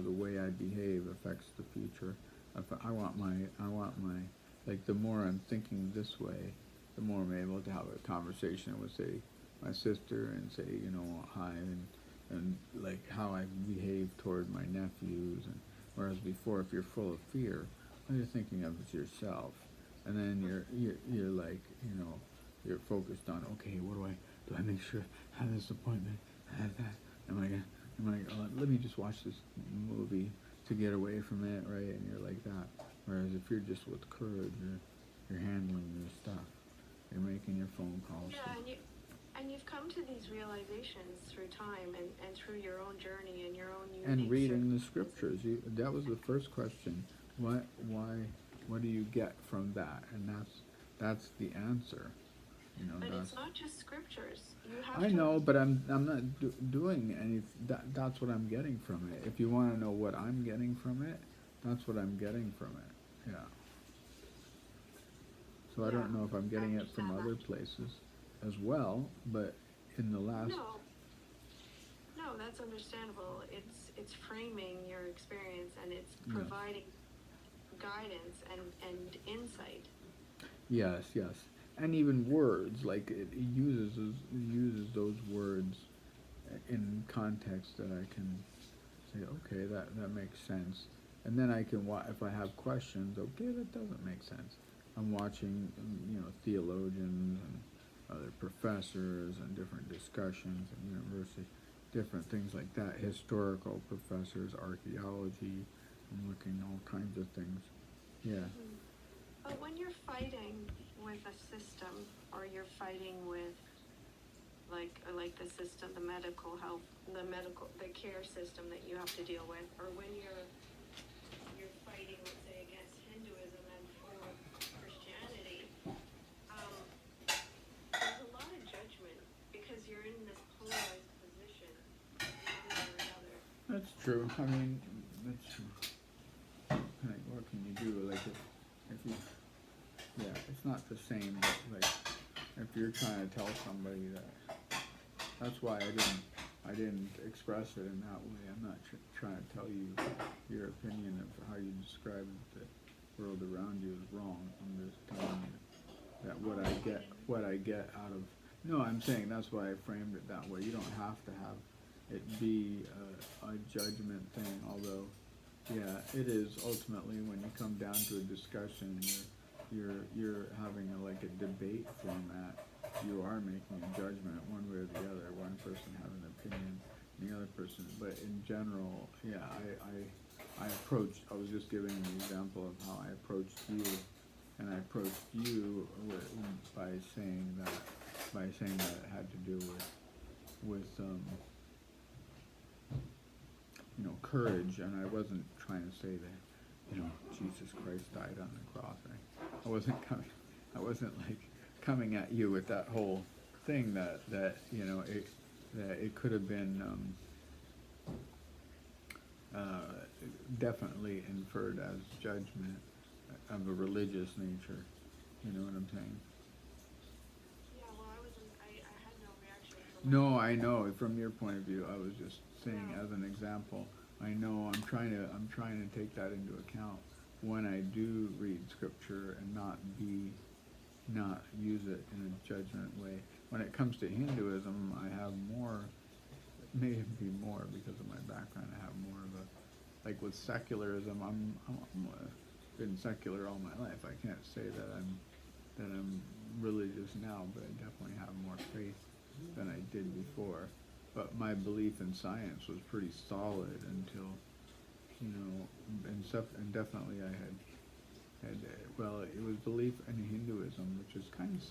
the way I behave affects the future. If I want my like the more I'm thinking this way, the more I'm able to have a conversation with say my sister and say hi and like how I behave toward my nephews, and whereas before if you're full of fear, all you're thinking of is yourself, and then you're like you're focused on, okay, what do I make sure I have this appointment, I have that, let me just watch this movie to get away from it, right? And you're like that. Whereas if you're just with courage, you're handling your stuff, you're making your phone calls. Yeah, and you've come to these realizations through time and through your own journey and your own unique And reading the scriptures, that was the first question. What do you get from that? And that's the answer. But it's not just scriptures. You have I to. know, but I'm not doing any. That's what I'm getting from it. If you want to know what I'm getting from it, that's what I'm getting from it. Yeah. So I don't know if I'm getting it from other places as well, but in the last. No, that's understandable. It's framing your experience and it's providing guidance and insight. Yes, and even words, like it uses those words in context that I can say, okay, that makes sense, and then I can if I have questions, okay, that doesn't make sense. I'm watching theologians and other professors and different discussions in university, different things like that, historical professors, archaeology. I'm looking at all kinds of things. Yeah. But when you're fighting with a system, or you're fighting with like the system, the medical health, the care system that you have to deal with, or when you're fighting, let's say, against Hinduism and for Christianity, there's a lot of judgment because you're in this polarized position, one way or another. That's true. I mean, that's true. Like, what can you do? Like, if you, it's not the same. But like, if you're trying to tell somebody that's why I didn't express it in that way. I'm not trying to tell you your opinion of how you describe the world around you is wrong. I'm just telling you that what I get out of. No, I'm saying that's why I framed it that way. You don't have to have it be a judgment thing, although, yeah, it is ultimately when you come down to a discussion, you're having like a debate format. you are making a judgment one way or the other. One person has an opinion, and the other person. But in general, yeah, I approached. I was just giving an example of how I approached you, and I approached you by saying that it had to do with courage, and I wasn't trying to say that Jesus Christ died on the cross. I wasn't coming. I wasn't like coming at you with that whole thing that it could have been definitely inferred as judgment of a religious nature. You know what I'm saying? Yeah, well, I had no reaction from No, I know. From your point of view, I was just saying Yeah. as an example. I know I'm trying to take that into account when I do read scripture and not use it in a judgment way. When it comes to Hinduism, I have more, maybe more because of my background. I have more of a, like with secularism. I'm been secular all my life. I can't say that I'm religious now, but I definitely have more faith than I did before. But my belief in science was pretty solid until, and definitely I had well, it was belief in Hinduism, which is kind of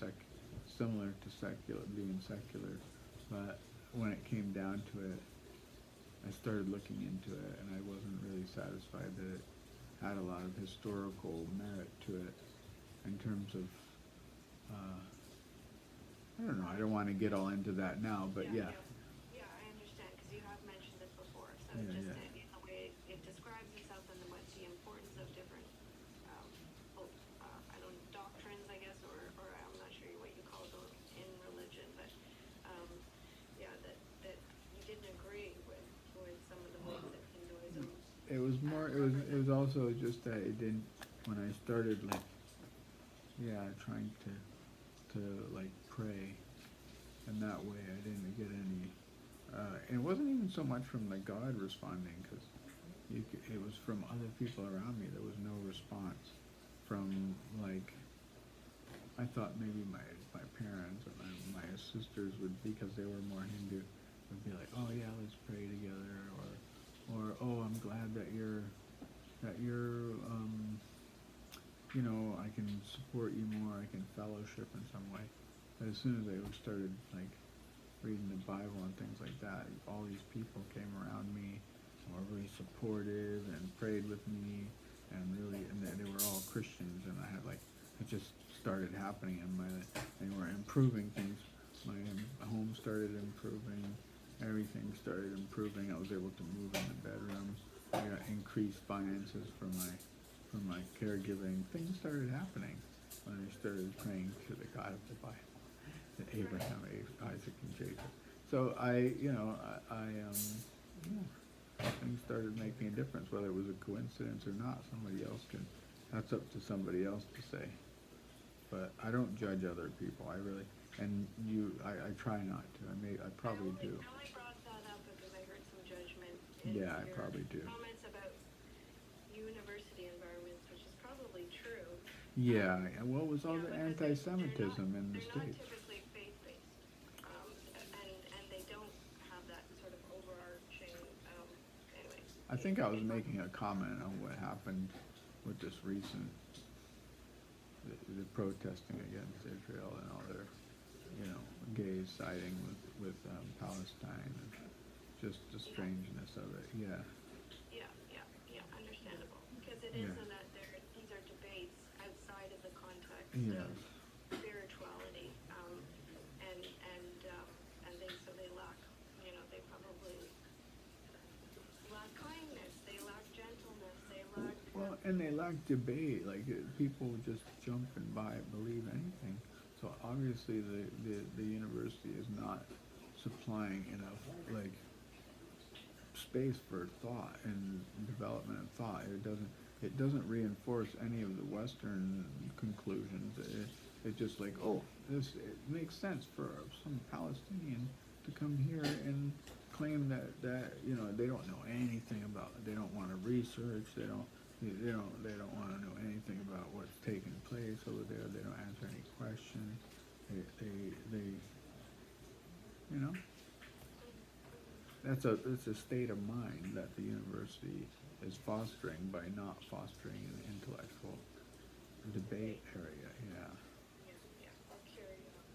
similar to being secular. But when it came down to it, I started looking into it, and I wasn't really satisfied that it had a lot of historical merit to it in terms of, I don't know, I don't want to get all into that now, but yeah. Yeah, I understand, because you have mentioned it before, so Yeah, just yeah. in the way it describes itself and what the importance of different, I don't know, doctrines, I guess, or I'm not sure what you call them in religion, but, yeah, that you didn't agree with some of the ways that Hinduism. It was more, it was also just that it didn't, when I started like, trying to like pray, and that way I didn't get any, and it wasn't even so much from the God responding, because it was from other people around me. There was no response from, like, I thought maybe my parents or my sisters would, because they were more Hindu, would be like, oh yeah, let's pray together, or oh, I'm glad that you're I can support you more, I can fellowship in some way. But as soon as they started like reading the Bible and things like that, all these people came around me and were really supportive and prayed with me, and they were all Christians, and I had like, it just started happening, and they were improving things. My home started improving, everything started improving. I was able to move in the bedroom. I got increased finances for my caregiving. Things started happening when I started praying to the God of the Bible, the Abraham, Isaac, and Jacob. So things started making a difference. Whether it was a coincidence or not, that's up to somebody else to say. But I don't judge other people. I really, I try not to. I probably do. I only brought that up because I heard some judgment in Yeah, I your probably do. comments about university environments, which is probably true. Yeah, well, it was all the Because anti-Semitism in the they're not States. typically faith-based, and they don't have that sort of overarching, anyway. I think I was making a comment on what happened with this recent, the protesting against Israel and all their, gays siding with Palestine, and just the strangeness of it. Yeah. Understandable, because it Yeah. is in that these are debates outside of the context Yes. of spirituality, and they lack, they probably lack kindness, they lack gentleness, they lack. Well, and they lack debate. Like people just jump and believe anything. So obviously the university is not supplying enough like space for thought and development of thought. It doesn't reinforce any of the Western conclusions. It's just like, oh, it makes sense for some Palestinian to come here and claim that they don't know anything about it. They don't want to research. They don't want to know anything about what's taking place over there. They don't answer any questions. they you know, it's a state of mind that the university is fostering by not fostering an intellectual debate area. Yeah. Or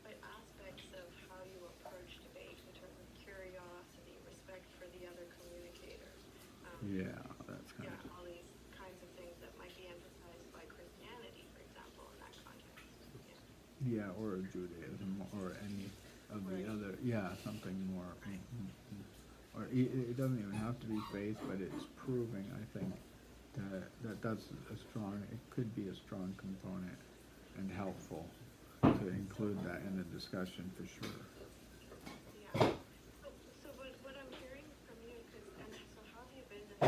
but aspects of how you approach debate in terms of curiosity, respect for the other communicator. Yeah, that's kind Yeah, of. all these kinds of things that might be emphasized by Christianity, for example, in that context. Yeah, or Judaism, or any of the Right. other. Yeah, something more. Or it doesn't even have to be faith, but it's proving. I think that's a strong. It could be a strong component and helpful to include that in the discussion for sure. Yeah. So what I'm hearing from you, so how have you been in the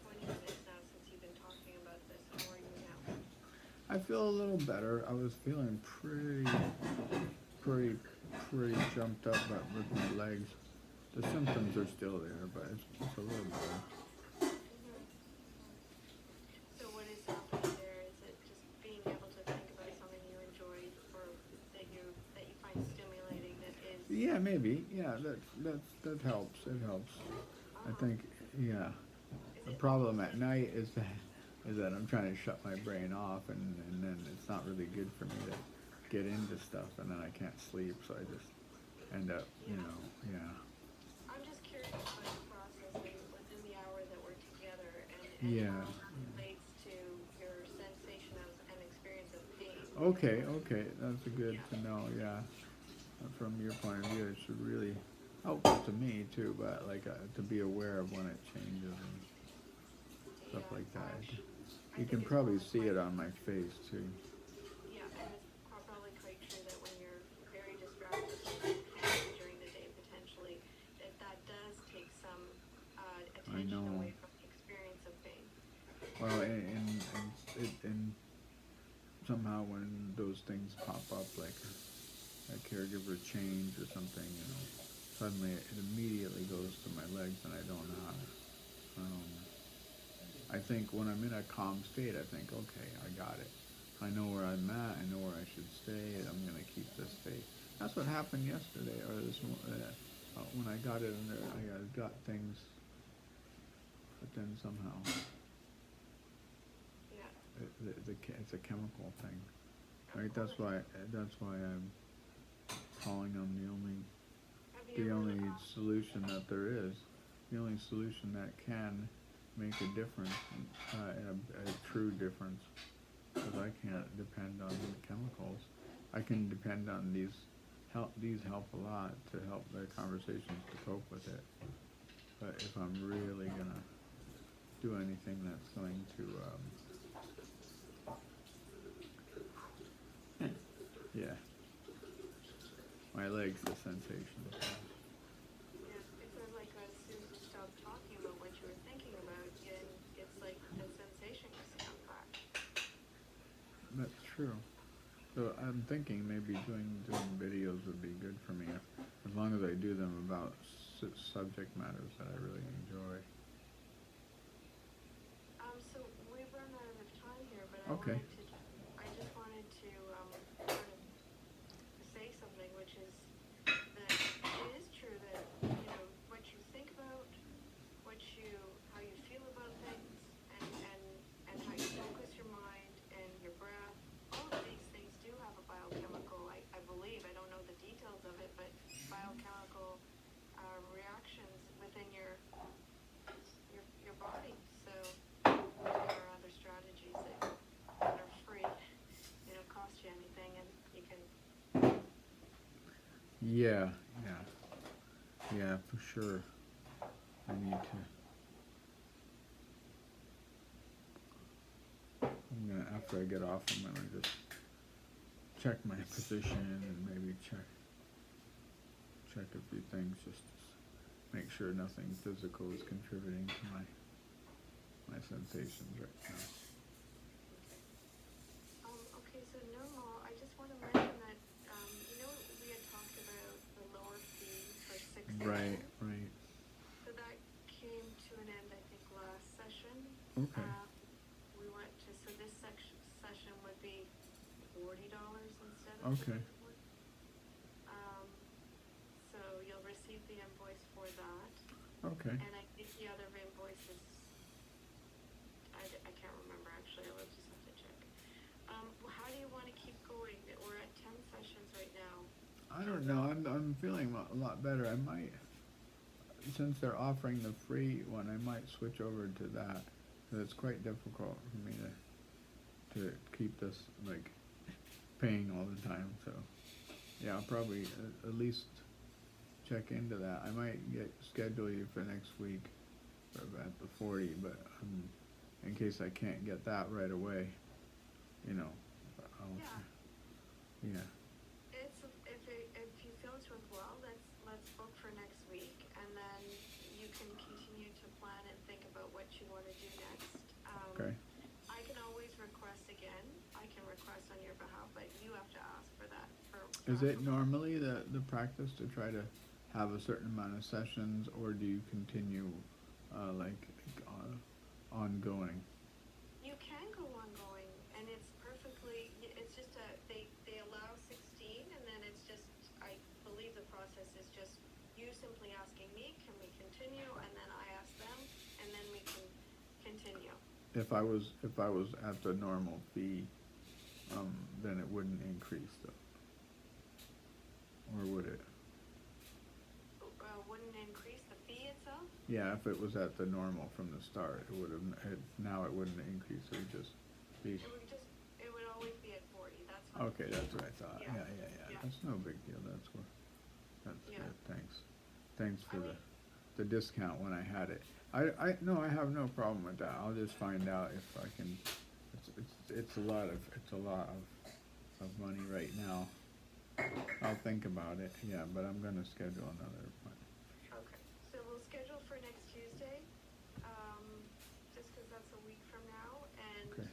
20 minutes now since you've been talking about this? How are you now? I feel a little better. I was feeling pretty, pretty jumped up, but with my legs, the symptoms are still there, but it's a little better. So what is happening there? Is it just being able to think about something you enjoy or that you find stimulating that is? Yeah, maybe. Yeah, that helps. It helps. I think. Yeah. Is The it problem almost at night is that I'm trying to shut my brain off, and then it's not really good for me to get into stuff, and then I can't sleep, so I just end up, yeah. I'm just curious about the process within the hour that we're together and Yeah. how that relates to your sensation of and experience of pain. Okay, that's a good to know, yeah. From your point of view, it should really helpful to me too, but like to be aware of when it changes and stuff like that. I You think can it's probably probably see quite, it on my face too. yeah, and it's probably quite true that when you're very distracted and angry during the day potentially, that does take some I attention know. away from the experience of pain. Well, and somehow when those things pop up, like a caregiver change or something, suddenly it immediately goes to my legs, and I don't know how to. I think when I'm in a calm state, I think, okay, I got it. I know where I'm at. I know where I should stay. And I'm gonna keep this state. That's what happened yesterday, or when I got it under. I got things, but then somehow Yeah. it's a chemical thing, right? That's why I'm calling on Have you the ever, only solution that there is, the only solution that can make a difference, a true difference, because I can't depend on the chemicals. I can depend on these help a lot to help the conversations to cope with it. But if I'm really gonna do anything that's going to, yeah, my legs, the sensation. yeah, it sounds like as soon as you stop talking about what you were thinking about, it's like the sensation just comes back. That's true. So I'm thinking maybe doing videos would be good for me, as long as I do them about subject matters that I really enjoy. So we've run out of time here, but Okay. I just wanted to sort of say something, which is that it is true that what you think about, how you feel about things, and how you focus your mind and your breath, all of these things do have a biochemical. I believe, I don't know the details of it, but biochemical reactions within your body. So there are other strategies that are free. They don't cost you anything, and you can. Yeah, for sure. I need to. After I get off, I'm gonna just check my position and maybe check a few things just to make sure nothing physical is contributing to my sensations right now. Okay, so normal, I just want to mention that, we had talked about the lower fee for 6 Right. sessions. So that came to an end, I think, last session. Okay. So this session would be $40 instead of Okay. invoice for that. Okay. And I think the other invoice is, I can't remember actually, I'll just have to check. How do you want to keep going? We're at 10 sessions right now. I don't know. I'm feeling a lot better. I might, since they're offering the free one, I might switch over to that. 'Cause it's quite difficult for me to keep this like paying all the time. So yeah, I'll probably at least check into that. I might schedule you for next week at the 40, but in case I can't get that right away, you know, I'll, Yeah. yeah. If you feel it's worthwhile, let's book for next week, and then you can continue to plan and think about what you want to do next. Okay. I can always request again. I can request on your behalf, but you have to ask for that. Is it normally the practice to try to have a certain amount of sessions, or do you continue ongoing? You can go ongoing, and it's perfectly. It's just they allow 16, and then it's just. I believe the process is just you simply asking me, can we continue, and then I ask them, and then we can continue. If I was at the normal fee, then it wouldn't increase though, or would it? Wouldn't increase the fee itself? Yeah, if it was at the normal from the start, it would have. Now it wouldn't increase. It would just be. It would always be at 40. That's what. Okay, that's what I thought. Yeah. Yeah. That's no big deal. That's Yeah. good. Thanks for the discount when I had it. No, I have no problem with that. I'll just find out if I can. It's a lot of money right now. I'll think about it. Yeah, but I'm gonna schedule another one. Okay, so we'll schedule for next Tuesday, just 'cause that's a week from now, and, Okay.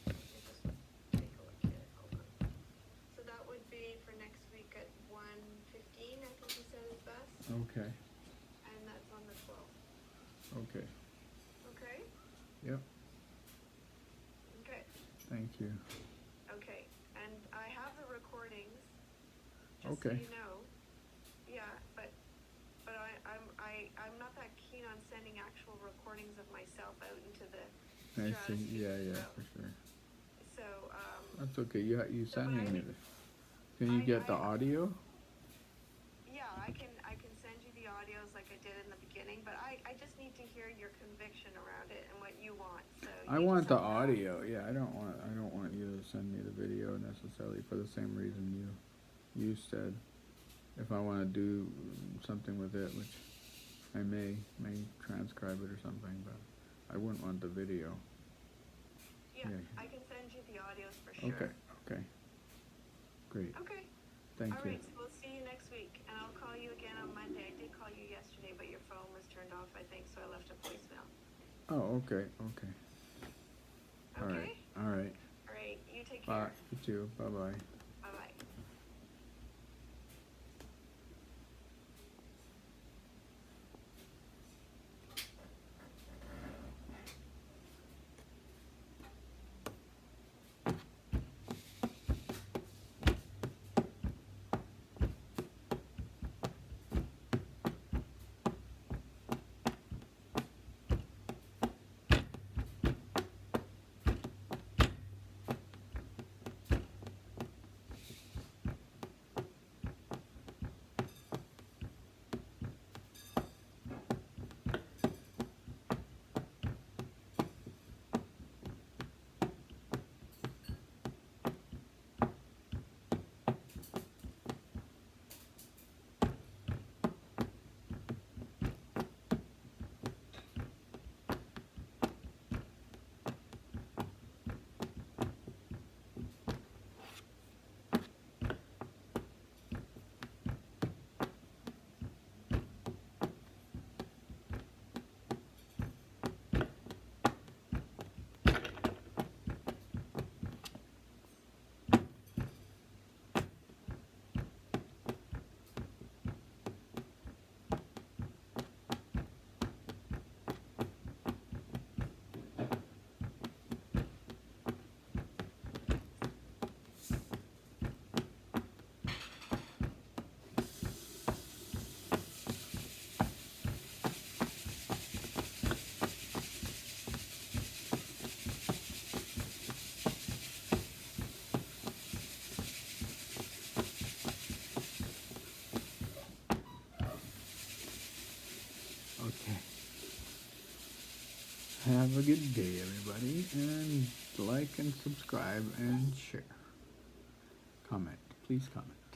let me just take a look here, hold on. So that would be for next week at 1:15, I think you said is best, Okay. and that's on the 12th, Okay. okay? Yep. Okay, Thank you. okay, and I have the recordings, just so Okay. you know. Yeah, but I'm not that keen on sending actual recordings of myself out into the I see. stratosphere. Yeah, for sure. So, That's okay. You So, send but I me need- the. Can you get the audio? yeah, I can send you the audios like I did in the beginning, but I just need to hear your conviction around it and what you want, so. I you want the decide that. audio. Yeah, I don't want you to send me the video necessarily for the same reason you said. If I want to do something with it, which I may transcribe it or something, but I wouldn't want the video. Yeah, Yeah. I can send you the audios for sure. Okay. Great. Okay. Thank All you. right, so we'll see you next week, and I'll call you again on Monday. I did call you yesterday, but your phone was turned off, I think, so I left a voicemail. Oh, okay. Okay? All right. All right, you take Bye. care. You too. Bye-bye. Bye-bye. Okay. Have a good day, everybody, and like and subscribe and share. Comment. Please comment.